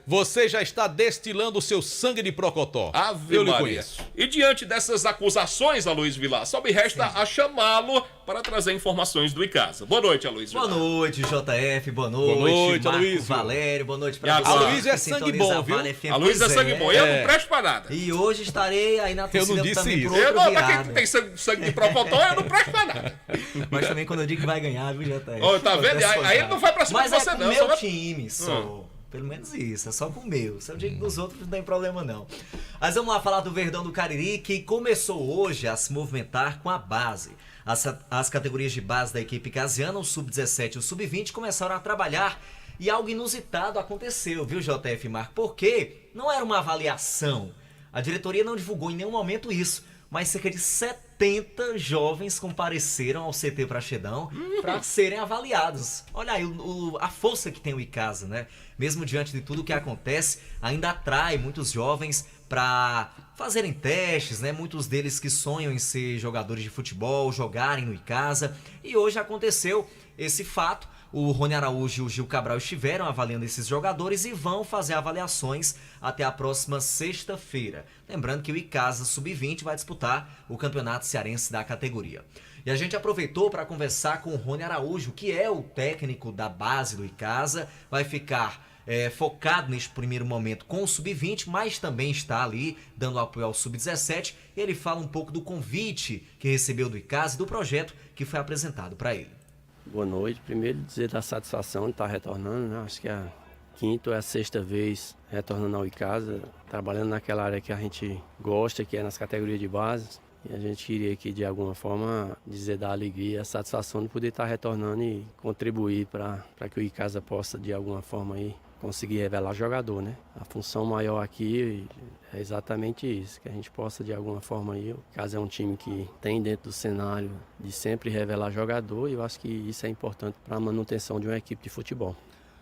[SPEAKER 1] Você já está destilando o seu sangue de procotó.
[SPEAKER 11] Ave
[SPEAKER 1] Eu lhe
[SPEAKER 11] Maria.
[SPEAKER 1] conheço.
[SPEAKER 11] E diante dessas acusações, Aloysio Vilar, só me resta a chamá-lo para trazer informações do Icasa. Boa noite, Aloysio
[SPEAKER 14] Boa
[SPEAKER 11] Vilar.
[SPEAKER 14] noite, JF. Boa noite,
[SPEAKER 1] Boa noite,
[SPEAKER 14] Marco
[SPEAKER 1] Aloysio.
[SPEAKER 14] Valério. Boa noite
[SPEAKER 11] E
[SPEAKER 14] pra
[SPEAKER 11] agora?
[SPEAKER 14] você.
[SPEAKER 1] Aloysio é
[SPEAKER 14] que
[SPEAKER 1] sangue
[SPEAKER 14] sintoniza
[SPEAKER 1] bom,
[SPEAKER 14] a
[SPEAKER 1] viu?
[SPEAKER 14] Vale FM.
[SPEAKER 11] Aloysio é
[SPEAKER 14] Pois
[SPEAKER 11] sangue bom. Eu não presto pra nada.
[SPEAKER 14] E hoje estarei aí na torcida
[SPEAKER 1] não disse
[SPEAKER 14] também
[SPEAKER 1] isso.
[SPEAKER 14] pro
[SPEAKER 11] Eu
[SPEAKER 14] outro
[SPEAKER 11] não, mas
[SPEAKER 14] virado.
[SPEAKER 11] quem tem sangue de procotó, eu não presto pra nada.
[SPEAKER 14] Mas também quando eu digo que vai ganhar, viu, JF?
[SPEAKER 11] Ó, tá vendo? Aí ele não vai pra cima
[SPEAKER 14] Mas
[SPEAKER 11] de você,
[SPEAKER 14] é com
[SPEAKER 11] não.
[SPEAKER 14] meu
[SPEAKER 11] Só vai...
[SPEAKER 14] time, só. Pelo menos isso, é só com o meu. Se eu digo dos outros, não tem problema não. Mas vamos lá falar do Verdão do Cariri, que começou hoje a se movimentar com a base. As categorias de base da equipe casiana, o Sub-17 e o Sub-20, começaram a trabalhar e algo inusitado aconteceu, viu, JF Marco? Porque não era uma avaliação. A diretoria não divulgou em nenhum momento isso, mas cerca de 70 jovens compareceram ao CT Praxedão para serem avaliados. Olha aí a força que tem o Icasa, né? Mesmo diante de tudo o que acontece, ainda atrai muitos jovens para fazerem testes, né? Muitos deles que sonham em ser jogadores de futebol, jogarem no Icasa. E hoje aconteceu esse fato. O Rony Araújo e o Gil Cabral estiveram avaliando esses jogadores e vão fazer avaliações até a próxima sexta-feira. Lembrando que o Icasa Sub-20 vai disputar o campeonato cearense da categoria. E a gente aproveitou para conversar com o Rony Araújo, que é o técnico da base do Icasa, vai ficar focado neste primeiro momento com o Sub-20, mas também está ali dando apoio ao Sub-17. Ele fala um pouco do convite que recebeu do Icasa e do projeto que foi apresentado para ele.
[SPEAKER 15] Boa noite. Primeiro dizer da satisfação de estar retornando, né? Acho que a quinta ou a sexta vez retornando ao Icasa, trabalhando naquela área que a gente gosta, que é nas categorias de base. E a gente queria aqui, de alguma forma, dizer da alegria, a satisfação de poder estar retornando e contribuir para que o Icasa possa, de alguma forma, aí, conseguir revelar jogador, né? A função maior aqui é exatamente isso, que a gente possa, de alguma forma, aí, o Icasa é um time que tem dentro do cenário de sempre revelar jogador, e eu acho que isso é importante para a manutenção de uma equipe de futebol.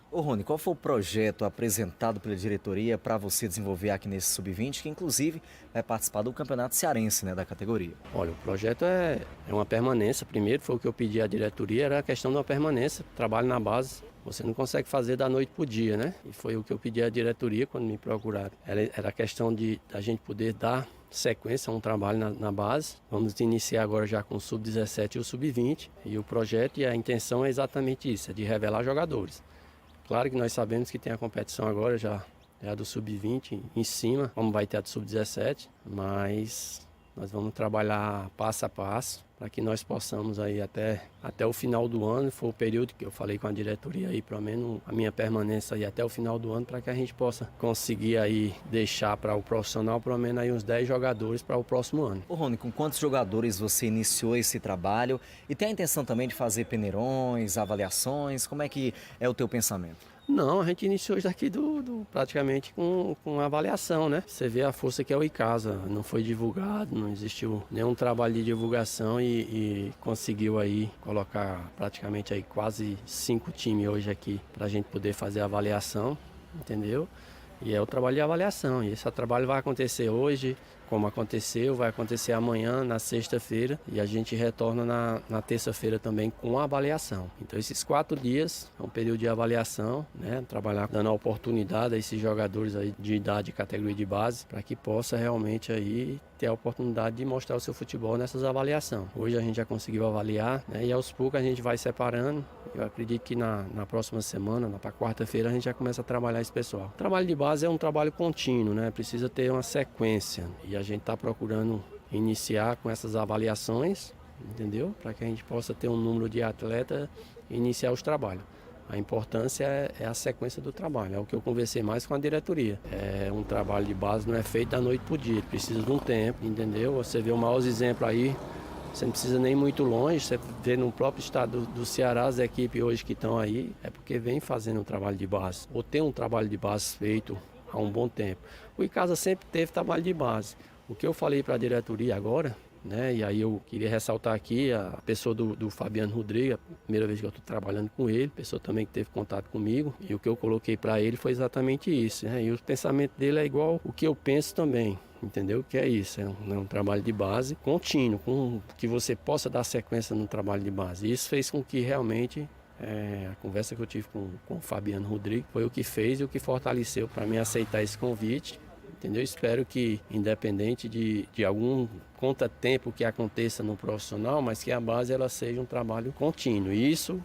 [SPEAKER 14] Ô Rony, qual foi o projeto apresentado pela diretoria para você desenvolver aqui nesse Sub-20, que inclusive vai participar do Campeonato Cearense, né, da categoria?
[SPEAKER 15] Olha, o projeto é uma permanência. Primeiro foi o que eu pedi à diretoria, era a questão de uma permanência, trabalho na base. Você não consegue fazer da noite para o dia, né? E foi o que eu pedi à diretoria quando me procuraram. Era a questão de a gente poder dar sequência a um trabalho na base. Vamos iniciar agora já com o Sub-17 e o Sub-20. E o projeto e a intenção é exatamente isso, é de revelar jogadores. Claro que nós sabemos que tem a competição agora já do Sub-20 em cima, como vai ter a do Sub-17, mas nós vamos trabalhar passo a passo para que nós possamos aí até o final do ano, foi o período que eu falei com a diretoria aí, pelo menos a minha permanência aí até o final do ano, para que a gente possa conseguir aí deixar para o profissional pelo menos aí uns 10 jogadores para o próximo ano.
[SPEAKER 14] Ô Rony, com quantos jogadores você iniciou esse trabalho e tem a intenção também de fazer peneirões, avaliações, como é que é o teu pensamento?
[SPEAKER 15] Não, a gente iniciou isso aqui praticamente com avaliação, né? Você vê a força que é o Icasa, não foi divulgado, não existiu nenhum trabalho de divulgação e conseguiu aí colocar praticamente aí quase 5 times hoje aqui para a gente poder fazer a avaliação, entendeu? E é o trabalho de avaliação, e esse trabalho vai acontecer hoje, como aconteceu, vai acontecer amanhã, na sexta-feira, e a gente retorna na terça-feira também com a avaliação. Então esses 4 dias é um período de avaliação, né? Trabalhar dando a oportunidade a esses jogadores aí de idade e categoria de base, para que possa realmente aí ter a oportunidade de mostrar o seu futebol nessas avaliações. Hoje a gente já conseguiu avaliar, né? E aos poucos a gente vai separando. Eu acredito que na próxima semana, para quarta-feira, a gente já começa a trabalhar esse pessoal. O trabalho de base é um trabalho contínuo, né? Precisa ter uma sequência. E a gente está procurando iniciar com essas avaliações, entendeu? Para que a gente possa ter um número de atletas e iniciar os trabalhos. A importância é a sequência do trabalho, é o que eu conversei mais com a diretoria. Um trabalho de base não é feito da noite para o dia, precisa de um tempo, entendeu? Você vê o maior exemplo aí, você não precisa nem ir muito longe, você vê no próprio estado do Ceará, as equipes hoje que estão aí, é porque vem fazendo um trabalho de base, ou tem um trabalho de base feito há um bom tempo. O Icasa sempre teve trabalho de base. O que eu falei para a diretoria agora, né, e aí eu queria ressaltar aqui a pessoa do Fabiano Rodrigues, a primeira vez que eu estou trabalhando com ele, pessoa também que teve contato comigo, e o que eu coloquei para ele foi exatamente isso, né, e o pensamento dele é igual o que eu penso também, entendeu? Que é isso, é um trabalho de base contínuo, com que você possa dar sequência no trabalho de base. E isso fez com que realmente a conversa que eu tive com o Fabiano Rodrigues foi o que fez e o que fortaleceu para mim aceitar esse convite. Entendeu? Espero que, independente de algum contratempo que aconteça no profissional, mas que a base ela seja um trabalho contínuo. E isso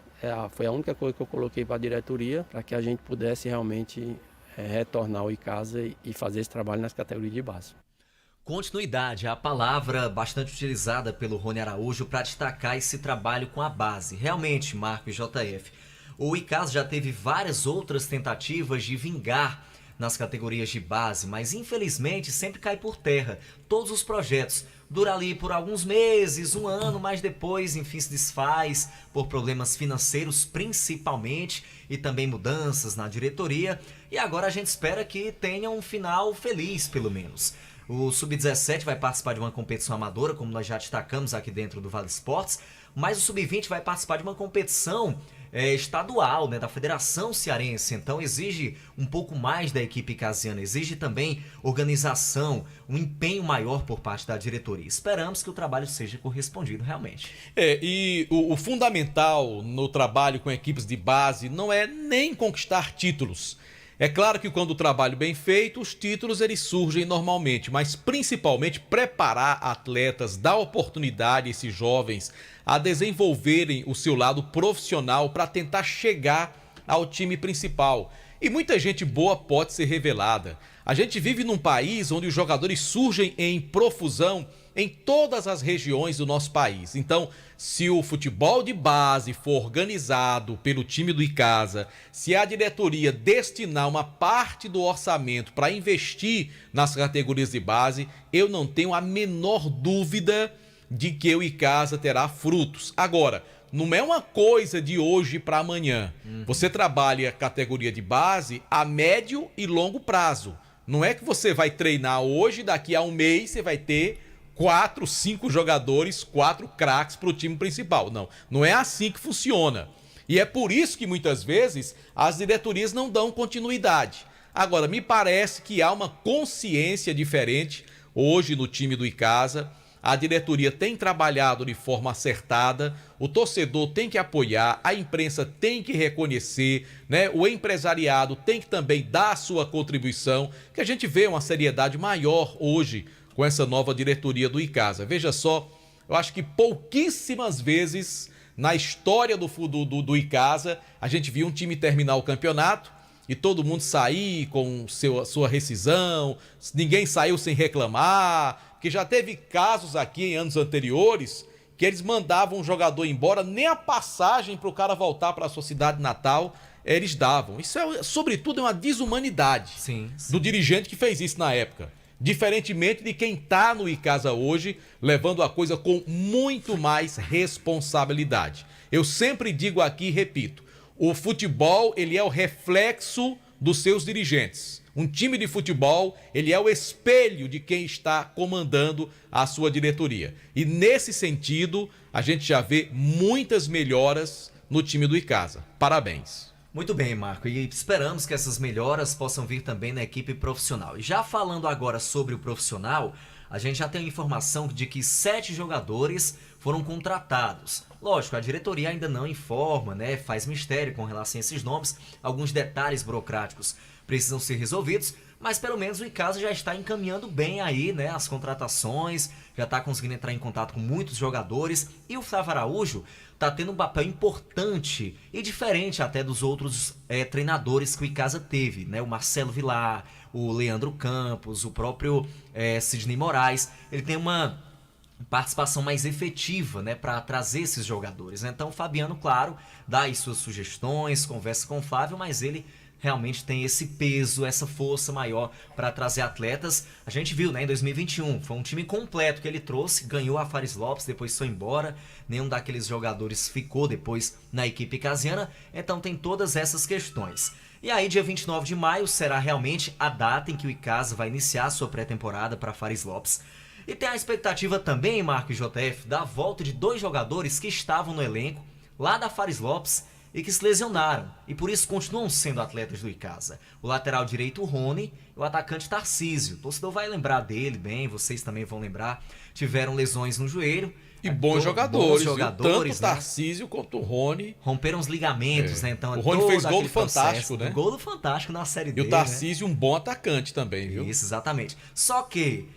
[SPEAKER 15] foi a única coisa que eu coloquei para a diretoria, para que a gente pudesse realmente retornar ao Icasa e fazer esse trabalho nas categorias de base.
[SPEAKER 14] Continuidade é a palavra bastante utilizada pelo Rony Araújo para destacar esse trabalho com a base. Realmente, Marco e JF, o Icasa já teve várias outras tentativas de vingar nas categorias de base, mas infelizmente sempre cai por terra. Todos os projetos duram ali por alguns meses, um ano, mas depois, enfim, se desfaz por problemas financeiros principalmente e também mudanças na diretoria. E agora a gente espera que tenha um final feliz, pelo menos. O Sub-17 vai participar de uma competição amadora, como nós já destacamos aqui dentro do Vale Esportes, mas o Sub-20 vai participar de uma competição estadual, né, da Federação Cearense. Então exige um pouco mais da equipe icasiana, exige também organização, um empenho maior por parte da diretoria. Esperamos que o trabalho seja correspondido realmente.
[SPEAKER 1] E o fundamental no trabalho com equipes de base não é nem conquistar títulos. É claro que quando o trabalho bem feito, os títulos eles surgem normalmente, mas principalmente preparar atletas, dar oportunidade a esses jovens a desenvolverem o seu lado profissional para tentar chegar ao time principal. E muita gente boa pode ser revelada. A gente vive num país onde os jogadores surgem em profusão em todas as regiões do nosso país. Então, se o futebol de base for organizado pelo time do Icasa, se a diretoria destinar uma parte do orçamento para investir nas categorias de base, eu não tenho a menor dúvida de que o Icasa terá frutos. Agora, não é uma coisa de hoje para amanhã. Você trabalha a categoria de base a médio e longo prazo. Não é que você vai treinar hoje, daqui a um mês você vai ter 4, 5 jogadores, 4 craques para o time principal. Não é assim que funciona. E é por isso que muitas vezes as diretorias não dão continuidade. Agora, me parece que há uma consciência diferente hoje no time do Icasa. A diretoria tem trabalhado de forma acertada, o torcedor tem que apoiar, a imprensa tem que reconhecer, né? O empresariado tem que também dar a sua contribuição, que a gente vê uma seriedade maior hoje com essa nova diretoria do Icasa. Veja só, eu acho que pouquíssimas vezes na história do Icasa a gente viu um time terminar o campeonato e todo mundo sair com sua rescisão, ninguém saiu sem reclamar, que já teve casos aqui em anos anteriores que eles mandavam um jogador embora, nem a passagem para o cara voltar para a sua cidade natal eles davam. Isso, sobretudo, é uma desumanidade do dirigente que fez isso na época. Diferentemente de quem está no Icasa hoje, levando a coisa com muito mais responsabilidade. Eu sempre digo aqui e repito, o futebol ele é o reflexo dos seus dirigentes. Um time de futebol, ele é o espelho de quem está comandando a sua diretoria. E nesse sentido, a gente já vê muitas melhoras no time do Icasa. Parabéns.
[SPEAKER 14] Muito bem, Marco, e esperamos que essas melhoras possam vir também na equipe profissional. E já falando agora sobre o profissional, a gente já tem a informação de que 7 jogadores foram contratados. Lógico, a diretoria ainda não informa, né? Faz mistério com relação a esses nomes, alguns detalhes burocráticos precisam ser resolvidos, mas pelo menos o Icasa já está encaminhando bem aí, né, as contratações, já está conseguindo entrar em contato com muitos jogadores, e o Flávio Araújo está tendo um papel importante e diferente até dos outros treinadores que o Icasa teve, né, o Marcelo Vilar, o Leandro Campos, o próprio Sidney Moraes. Ele tem uma participação mais efetiva, né, para trazer esses jogadores. Então o Fabiano, claro, dá aí suas sugestões, conversa com o Flávio, mas ele realmente tem esse peso, essa força maior para trazer atletas. A gente viu, né, em 2021, foi um time completo que ele trouxe, ganhou a Fares Lopes, depois foi embora, nenhum daqueles jogadores ficou depois na equipe icasiana, então tem todas essas questões. E aí, dia 29 de maio será realmente a data em que o Icasa vai iniciar a sua pré-temporada para Fares Lopes. E tem a expectativa também, Marco e JF, da volta de 2 jogadores que estavam no elenco lá da Fares Lopes e que se lesionaram, e por isso continuam sendo atletas do Icasa. O lateral direito, o Rony, e o atacante Tarcísio. O torcedor vai lembrar dele bem, vocês também vão lembrar. Tiveram lesões no joelho.
[SPEAKER 1] E bons jogadores, tanto o
[SPEAKER 14] né?
[SPEAKER 1] Tarcísio quanto o Rony.
[SPEAKER 14] Romperam os ligamentos, né? Então,
[SPEAKER 1] o Rony fez gol do Fantástico, né?
[SPEAKER 14] Gol do Fantástico na Série D.
[SPEAKER 1] E o Tarcísio, né? Um bom atacante também, viu?
[SPEAKER 14] Isso, exatamente. Só que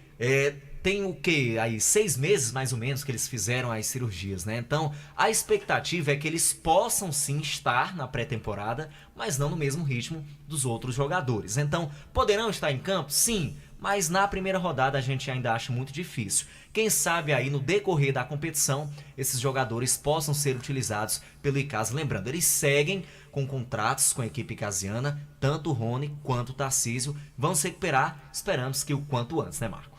[SPEAKER 14] tem o quê? Aí 6 meses, mais ou menos, que eles fizeram as cirurgias, né? Então, a expectativa é que eles possam sim estar na pré-temporada, mas não no mesmo ritmo dos outros jogadores. Então, poderão estar em campo? Sim, mas na primeira rodada a gente ainda acha muito difícil. Quem sabe aí no decorrer da competição, esses jogadores possam ser utilizados pelo Icasa. Lembrando, eles seguem com contratos com a equipe icasiana, tanto o Rony quanto o Tarcísio vão se recuperar, esperamos que o quanto antes, né, Marco?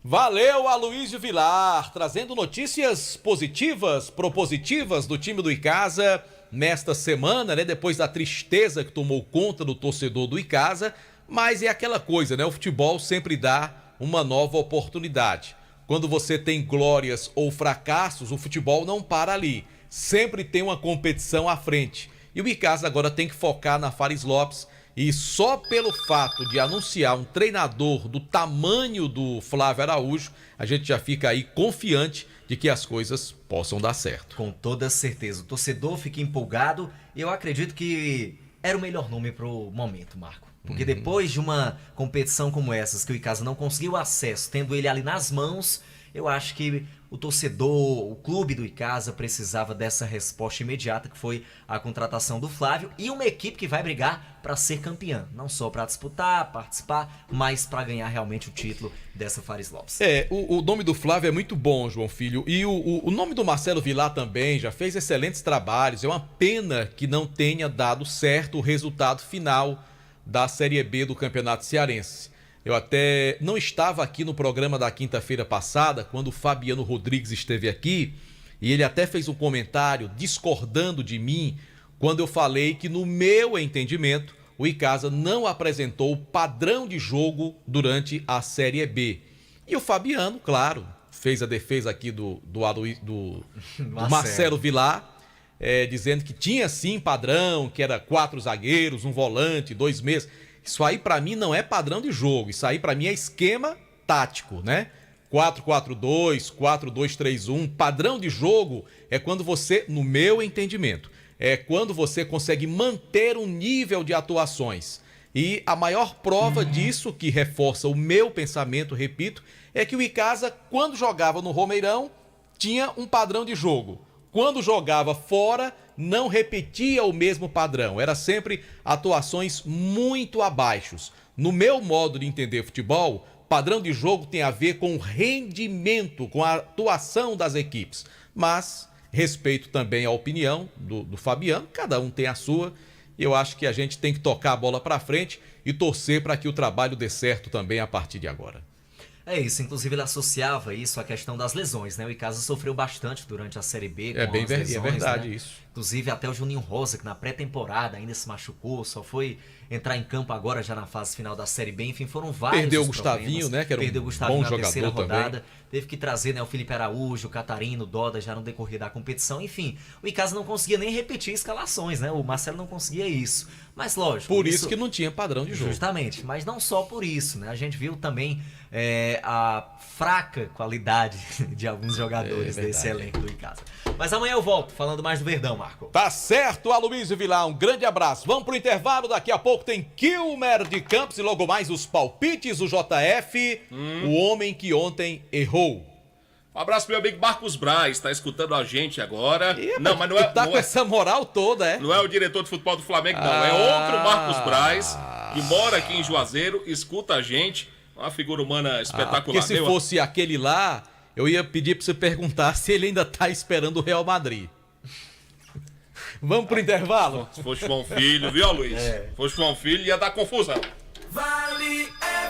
[SPEAKER 1] Valeu, Aloísio Vilar, trazendo notícias positivas, propositivas do time do Icasa nesta semana, né? Depois da tristeza que tomou conta do torcedor do Icasa, mas é aquela coisa, né? O futebol sempre dá uma nova oportunidade. Quando você tem glórias ou fracassos, o futebol não para ali. Sempre tem uma competição à frente. E o Icasa agora tem que focar na Fares Lopes. E só pelo fato de anunciar um treinador do tamanho do Flávio Araújo, a gente já fica aí confiante de que as coisas possam dar certo.
[SPEAKER 14] Com toda certeza. O torcedor fica empolgado e eu acredito que era o melhor nome pro momento, Marco. Porque depois de uma competição como essas, que o Icasa não conseguiu acesso, tendo ele ali nas mãos, eu acho que o torcedor, o clube do Icasa precisava dessa resposta imediata, que foi a contratação do Flávio, e uma equipe que vai brigar para ser campeã, não só para disputar, participar, mas para ganhar realmente o título dessa Fares Lopes.
[SPEAKER 1] O nome do Flávio é muito bom, João Filho, e o nome do Marcelo Vilar também já fez excelentes trabalhos. É uma pena que não tenha dado certo o resultado final da Série B do Campeonato Cearense. Eu até não estava aqui no programa da quinta-feira passada, quando o Fabiano Rodrigues esteve aqui, e ele até fez um comentário discordando de mim, quando eu falei que, no meu entendimento, o Icasa não apresentou o padrão de jogo durante a Série B. E o Fabiano, claro, fez a defesa aqui do Marcelo Vilar, dizendo que tinha sim padrão, que era 4 zagueiros, um volante, 2 meias. Isso aí pra mim não é padrão de jogo, isso aí pra mim é esquema tático, né? 4-4-2, 4-2-3-1, padrão de jogo é quando você, no meu entendimento, é quando você consegue manter um nível de atuações. E a maior prova disso, que reforça o meu pensamento, repito, é que o Icasa, quando jogava no Romeirão, tinha um padrão de jogo. Quando jogava fora, não repetia o mesmo padrão. Era sempre atuações muito abaixo. No meu modo de entender futebol, padrão de jogo tem a ver com o rendimento, com a atuação das equipes. Mas respeito também a opinião do Fabiano, cada um tem a sua. Eu acho que a gente tem que tocar a bola para frente e torcer para que o trabalho dê certo também a partir de agora.
[SPEAKER 14] É isso, inclusive ele associava isso à questão das lesões, né? O Icasa sofreu bastante durante a Série B com as lesões,
[SPEAKER 1] é verdade,
[SPEAKER 14] né?
[SPEAKER 1] Isso.
[SPEAKER 14] Inclusive até o Juninho Rosa, que na pré-temporada ainda se machucou, só foi entrar em campo agora já na fase final da Série B. Enfim, foram vários
[SPEAKER 1] Perdeu o
[SPEAKER 14] problemas.
[SPEAKER 1] Gustavinho, né? Que era
[SPEAKER 14] Perdeu o Gustavinho
[SPEAKER 1] bom
[SPEAKER 14] na
[SPEAKER 1] jogador
[SPEAKER 14] terceira rodada.
[SPEAKER 1] também.
[SPEAKER 14] Teve que trazer, né, o Felipe Araújo, o Catarino, o Doda já no decorrer da competição. Enfim, o Icasa não conseguia nem repetir escalações, né? O Marcelo não conseguia isso. Mas lógico...
[SPEAKER 1] Por isso que não tinha padrão de jogo.
[SPEAKER 14] Justamente, mas não só por isso, né? A gente viu também a fraca qualidade de alguns jogadores desse elenco do Icasa. Mas amanhã eu volto falando mais do Verdão, Marco.
[SPEAKER 1] Tá certo, Aloysio Vilar, um grande abraço. Vamos pro intervalo, daqui a pouco tem Kilmer de Campos e logo mais os palpites do JF, o homem que ontem errou.
[SPEAKER 11] Um abraço pro meu amigo Marcos Braz, tá escutando a gente agora.
[SPEAKER 1] Não, mas não é... Tá com essa moral toda, é?
[SPEAKER 11] Não é o diretor de futebol do Flamengo, não. É outro Marcos Braz, que mora aqui em Juazeiro, escuta a gente. Uma figura humana espetacular.
[SPEAKER 1] Porque se fosse aquele lá, eu ia pedir pra você perguntar se ele ainda tá esperando o Real Madrid. Vamos pro intervalo?
[SPEAKER 11] Se fosse João Filho, viu, Luiz? Se fosse João Filho, ia dar confusão.
[SPEAKER 2] Vale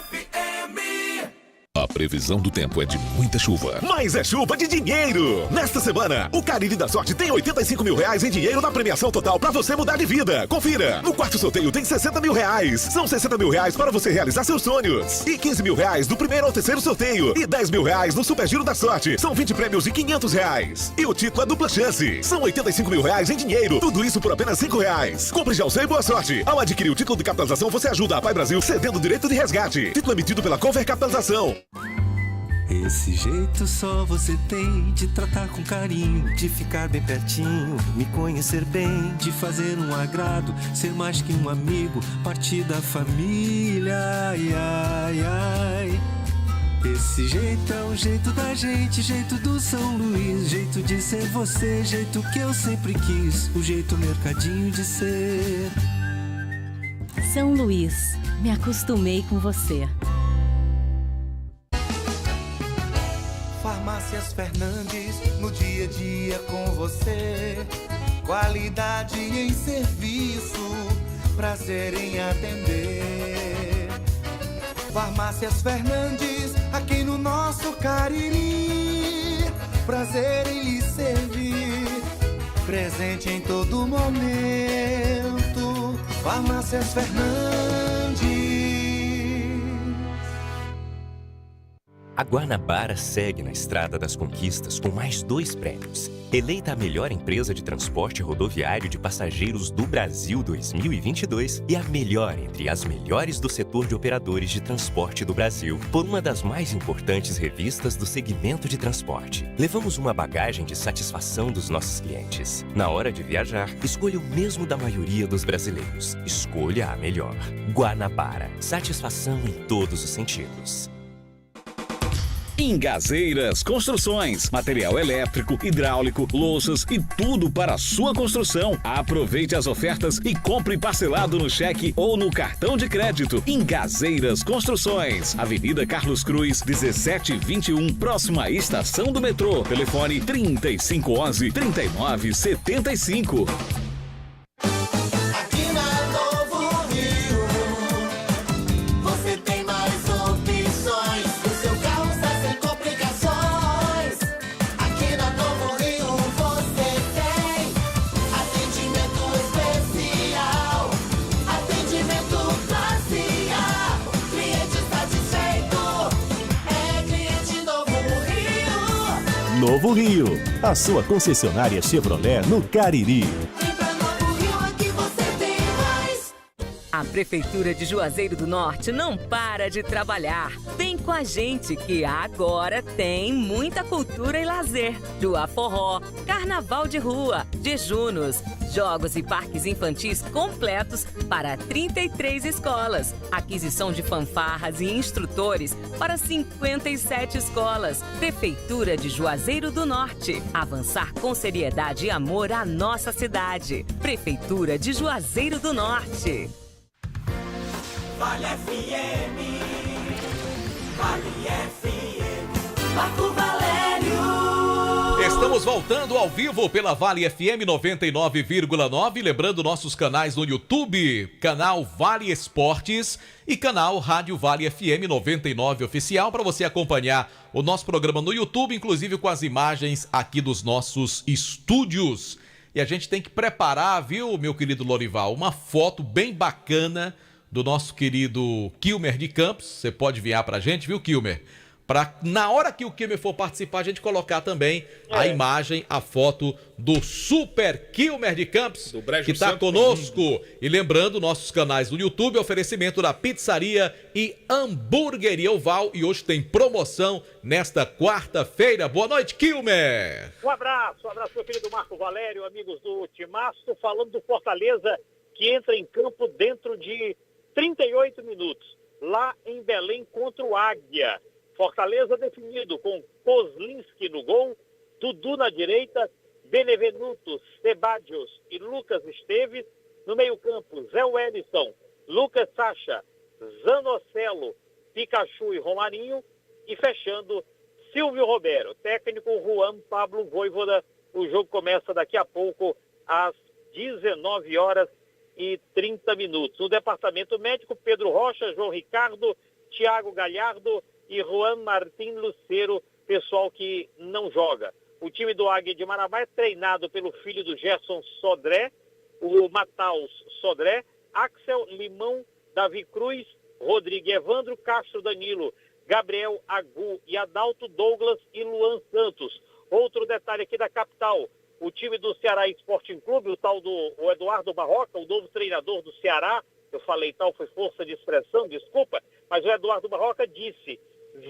[SPEAKER 2] FM.
[SPEAKER 3] A previsão do tempo é de muita chuva.
[SPEAKER 4] Mas é chuva de dinheiro! Nesta semana, o Cariri da Sorte tem 85 mil reais em dinheiro na premiação total pra você mudar de vida. Confira! No quarto sorteio tem 60 mil reais. São 60 mil reais para você realizar seus sonhos. E 15 mil reais do primeiro ao terceiro sorteio. E 10 mil reais no Super Giro da Sorte. São 20 prêmios de 500 reais. E o título é dupla chance. São 85 mil reais em dinheiro. Tudo isso por apenas 5 reais. Compre já o seu e boa sorte. Ao adquirir o título de capitalização, você ajuda a Pai Brasil cedendo o direito de resgate. Título emitido pela Conver Capitalização.
[SPEAKER 6] Esse jeito só você tem de tratar com carinho, de ficar bem pertinho, me conhecer bem, de fazer um agrado, ser mais que um amigo, partir da família, ai, ai, ai. Esse jeito é o jeito da gente, jeito do São Luís, jeito de ser você, jeito que eu sempre quis, o jeito mercadinho de ser.
[SPEAKER 16] São Luís, me acostumei com você.
[SPEAKER 5] Farmácias Fernandes, no dia a dia com você. Qualidade em serviço, prazer em atender. Farmácias Fernandes, aqui no nosso Cariri. Prazer em lhe servir, presente em todo momento. Farmácias Fernandes.
[SPEAKER 9] A Guanabara segue na estrada das conquistas com mais 2 prêmios. Eleita a melhor empresa de transporte rodoviário de passageiros do Brasil 2022 e a melhor entre as melhores do setor de operadores de transporte do Brasil, por uma das mais importantes revistas do segmento de transporte. Levamos uma bagagem de satisfação dos nossos clientes. Na hora de viajar, escolha o mesmo da maioria dos brasileiros. Escolha a melhor. Guanabara. Satisfação em todos os sentidos.
[SPEAKER 7] Ingazeiras Construções, material elétrico, hidráulico, louças e tudo para a sua construção. Aproveite as ofertas e compre parcelado no cheque ou no cartão de crédito. Ingazeiras Construções, Avenida Carlos Cruz, 1721, próxima à estação do metrô. Telefone 3511-3975.
[SPEAKER 8] Novo Rio, a sua concessionária Chevrolet no Cariri.
[SPEAKER 10] A Prefeitura de Juazeiro do Norte não para de trabalhar. Vem com a gente que agora tem muita cultura e lazer. Do Aforró, Carnaval de Rua, jejunos, jogos e parques infantis completos para 33 escolas. Aquisição de fanfarras e instrutores para 57 escolas. Prefeitura de Juazeiro do Norte. Avançar com seriedade e amor à nossa cidade. Prefeitura de Juazeiro do Norte.
[SPEAKER 5] Vale FM, Vale FM, Marco Valério.
[SPEAKER 1] Estamos voltando ao vivo pela Vale FM 99,9. Lembrando nossos canais no YouTube, canal Vale Esportes e canal Rádio Vale FM 99 Oficial, para você acompanhar o nosso programa no YouTube, inclusive com as imagens aqui dos nossos estúdios. E a gente tem que preparar, viu, meu querido Lorival, uma foto bem bacana do nosso querido Kilmer de Campos. Você pode enviar pra gente, viu, Kilmer? Pra, na hora que o Kilmer for participar, a gente colocar também a imagem, a foto do Super Kilmer de Campos, que tá conosco. E lembrando, nossos canais no YouTube, oferecimento da Pizzaria e Hamburgueria Oval. E hoje tem promoção nesta quarta-feira. Boa noite, Kilmer!
[SPEAKER 17] Um abraço, meu querido Marco Valério, amigos do Timaço, falando do Fortaleza, que entra em campo dentro de 38 minutos, lá em Belém contra o Águia. Fortaleza definido com Kozlinski no gol, Dudu na direita, Benevenuto, Sebadios e Lucas Esteves. No meio-campo, Zé Wellison, Lucas Sacha, Zanocelo, Pikachu e Romarinho. E fechando, Silvio Romero, técnico Juan Pablo Voivoda. O jogo começa daqui a pouco, às 19h30. No departamento médico, Pedro Rocha, João Ricardo, Thiago Galhardo e Juan Martim Lucero, pessoal que não joga. O time do Águia de Marabá é treinado pelo filho do Gerson Sodré, o Mataus Sodré, Axel Limão, Davi Cruz, Rodrigo Evandro, Castro Danilo, Gabriel Agu e Adalto Douglas e Luan Santos. Outro detalhe aqui da capital, o time do Ceará Sporting Clube, o tal do Eduardo Barroca, o novo treinador do Ceará, eu falei tal, foi força de expressão, desculpa, mas o Eduardo Barroca disse,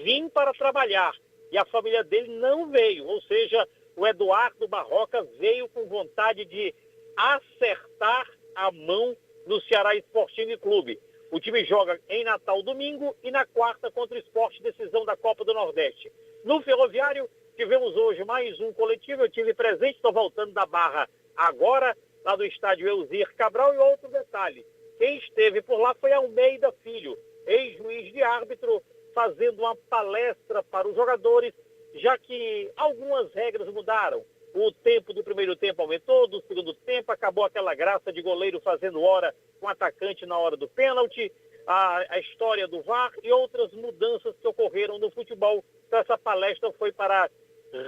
[SPEAKER 17] vim para trabalhar, e a família dele não veio, ou seja, o Eduardo Barroca veio com vontade de acertar a mão no Ceará Sporting Clube. O time joga em Natal domingo e na quarta contra o Sport, decisão da Copa do Nordeste. No Ferroviário, tivemos hoje mais um coletivo, eu tive presente, estou voltando da Barra agora, lá do estádio Elzir Cabral. E outro detalhe, quem esteve por lá foi Almeida Filho, ex-juiz de árbitro, fazendo uma palestra para os jogadores, já que algumas regras mudaram. O tempo do primeiro tempo aumentou, do segundo tempo acabou aquela graça de goleiro fazendo hora com o atacante na hora do pênalti, a história do VAR e outras mudanças que ocorreram no futebol. Então essa palestra foi para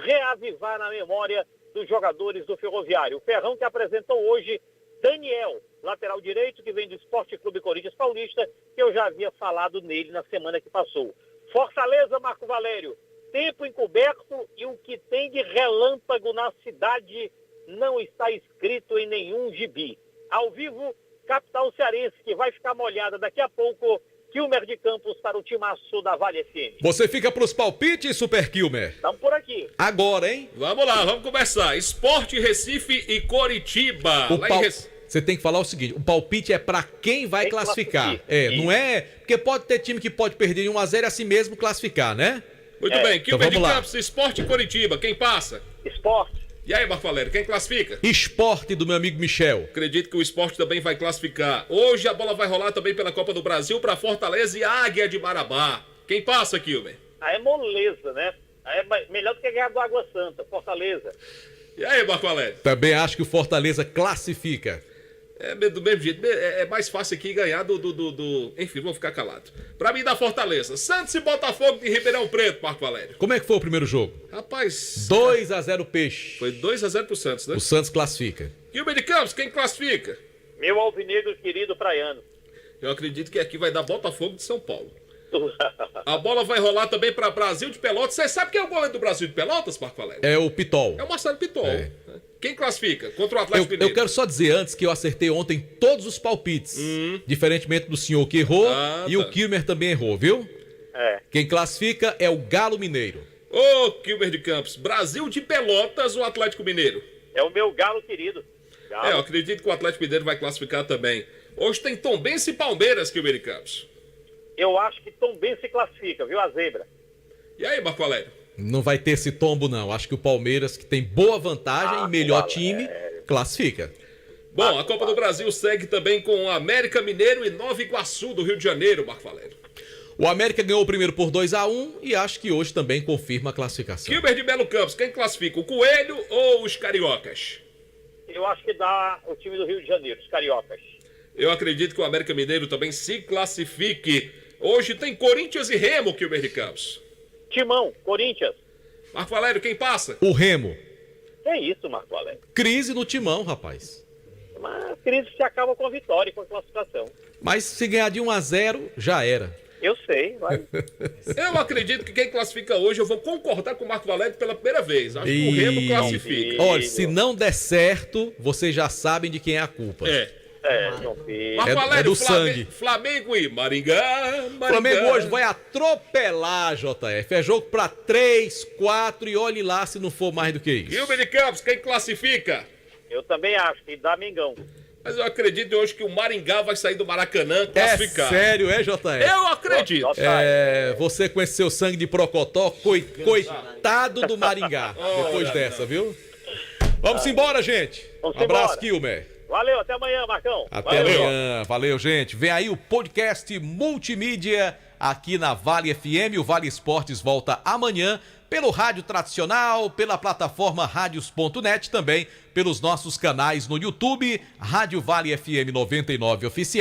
[SPEAKER 17] reavivar na memória dos jogadores do Ferroviário. O Ferrão que apresentou hoje Daniel, lateral direito, que vem do Esporte Clube Corinthians Paulista, que eu já havia falado nele na semana que passou. Fortaleza, Marco Valério, tempo encoberto e o que tem de relâmpago na cidade não está escrito em nenhum gibi. Ao vivo, capital cearense, que vai ficar molhada daqui a pouco. Kilmer de Campos para o Timaço da Vale FM.
[SPEAKER 1] Você fica pros palpites, Super Kilmer?
[SPEAKER 17] Estamos por aqui.
[SPEAKER 1] Agora, hein?
[SPEAKER 11] Vamos lá, vamos começar. Esporte Recife e Coritiba.
[SPEAKER 1] Você tem que falar o seguinte, o palpite é pra quem vai classificar. Não é... Porque pode ter time que pode perder em 1-0 e assim mesmo classificar, né?
[SPEAKER 11] Muito bem,
[SPEAKER 1] Então
[SPEAKER 11] Kilber de
[SPEAKER 1] vamos lá.
[SPEAKER 11] Campos, Sport e Coritiba, quem passa?
[SPEAKER 17] Esporte.
[SPEAKER 11] E aí, Marco Valério, quem classifica?
[SPEAKER 1] Esporte do meu amigo Michel.
[SPEAKER 11] Acredito que o esporte também vai classificar. Hoje a bola vai rolar também pela Copa do Brasil para Fortaleza e Águia de Marabá. Quem passa, Kilber?
[SPEAKER 17] Aí é moleza, né? Aí é melhor do que ganhar do Água Santa, Fortaleza.
[SPEAKER 11] E aí, Marco Valério?
[SPEAKER 1] Também acho que o Fortaleza classifica.
[SPEAKER 11] É do mesmo jeito, é mais fácil aqui ganhar Enfim, vou ficar calado. Pra mim, da Fortaleza. Santos e Botafogo de Ribeirão Preto, Marco Valério.
[SPEAKER 1] Como é que foi o primeiro jogo?
[SPEAKER 11] Rapaz...
[SPEAKER 1] 2-0 Peixe.
[SPEAKER 11] Foi 2-0 pro Santos, né?
[SPEAKER 1] O Santos classifica.
[SPEAKER 11] Kilber de Campos, quem classifica?
[SPEAKER 17] Meu alvinegro querido praiano.
[SPEAKER 11] Eu acredito que aqui vai dar Botafogo de São Paulo. A bola vai rolar também pra Brasil de Pelotas. Você sabe quem é o goleiro do Brasil de Pelotas, Marco Valério?
[SPEAKER 1] É o Pitol.
[SPEAKER 11] É o Marcelo Pitol.
[SPEAKER 1] É.
[SPEAKER 11] Quem classifica contra o Atlético
[SPEAKER 1] Eu
[SPEAKER 11] Mineiro?
[SPEAKER 1] quero só dizer antes que eu acertei ontem todos os palpites. Diferentemente do senhor que errou e o Kilmer também errou, viu? Quem classifica é o Galo Mineiro.
[SPEAKER 11] Ô, Kilber de Campos, Brasil de Pelotas ou Atlético Mineiro?
[SPEAKER 17] É o meu galo querido. Galo.
[SPEAKER 11] Eu acredito que o Atlético Mineiro vai classificar também. Hoje tem Tombense e Palmeiras, Kilber de Campos.
[SPEAKER 17] Eu acho que Tombense se classifica, viu, a zebra?
[SPEAKER 11] E aí, Marco Valério?
[SPEAKER 1] Não vai ter esse tombo, não. Acho que o Palmeiras, que tem boa vantagem e melhor time, classifica.
[SPEAKER 11] Bom, a Copa do Brasil segue também com América Mineiro e Nova Iguaçu do Rio de Janeiro, Marco Valério.
[SPEAKER 1] O América ganhou o primeiro por 2-1 e acho que hoje também confirma a classificação.
[SPEAKER 11] Kilber de Belo Campos, quem classifica? O Coelho ou os Cariocas?
[SPEAKER 17] Eu acho que dá o time do Rio de Janeiro, os Cariocas.
[SPEAKER 11] Eu acredito que o América Mineiro também se classifique. Hoje tem Corinthians e Remo, Kilber de Campos.
[SPEAKER 17] Timão, Corinthians.
[SPEAKER 11] Marco Valério, quem passa?
[SPEAKER 1] O Remo.
[SPEAKER 17] É isso, Marco Valério.
[SPEAKER 1] Crise no Timão, rapaz.
[SPEAKER 17] Mas a crise se acaba com a vitória e com a classificação.
[SPEAKER 1] Mas se ganhar de 1-0, já era.
[SPEAKER 17] Eu sei, mas...
[SPEAKER 11] Eu acredito que quem classifica hoje, eu vou concordar com o Marco Valério pela primeira vez. Acho que o Remo classifica.
[SPEAKER 1] Olha, se não der certo, vocês já sabem de quem é a culpa.
[SPEAKER 17] João Pedro.
[SPEAKER 11] Marco Valério,
[SPEAKER 1] é do sangue.
[SPEAKER 11] Flamengo e Maringá.
[SPEAKER 1] Flamengo hoje vai atropelar, JF. É jogo pra 3, 4 e olhe lá se não for mais do que isso.
[SPEAKER 11] Kilber de Campos, quem classifica?
[SPEAKER 17] Eu também acho que dá Mengão.
[SPEAKER 11] Mas eu acredito hoje que o Maringá vai sair do Maracanã classificado.
[SPEAKER 1] É sério, é, JF?
[SPEAKER 11] Eu acredito.
[SPEAKER 1] Você com esse seu sangue de procotó, coitado do Maringá, depois dessa, viu? Vamos embora, gente.
[SPEAKER 17] Vamos
[SPEAKER 1] Abraço,
[SPEAKER 17] embora.
[SPEAKER 1] Kilmer.
[SPEAKER 17] Valeu, até amanhã, Marcão.
[SPEAKER 1] Até amanhã. Valeu, gente. Vem aí o podcast multimídia aqui na Vale FM. O Vale Esportes volta amanhã pelo rádio tradicional, pela plataforma radios.net, também pelos nossos canais no YouTube, Rádio Vale FM 99 Oficial.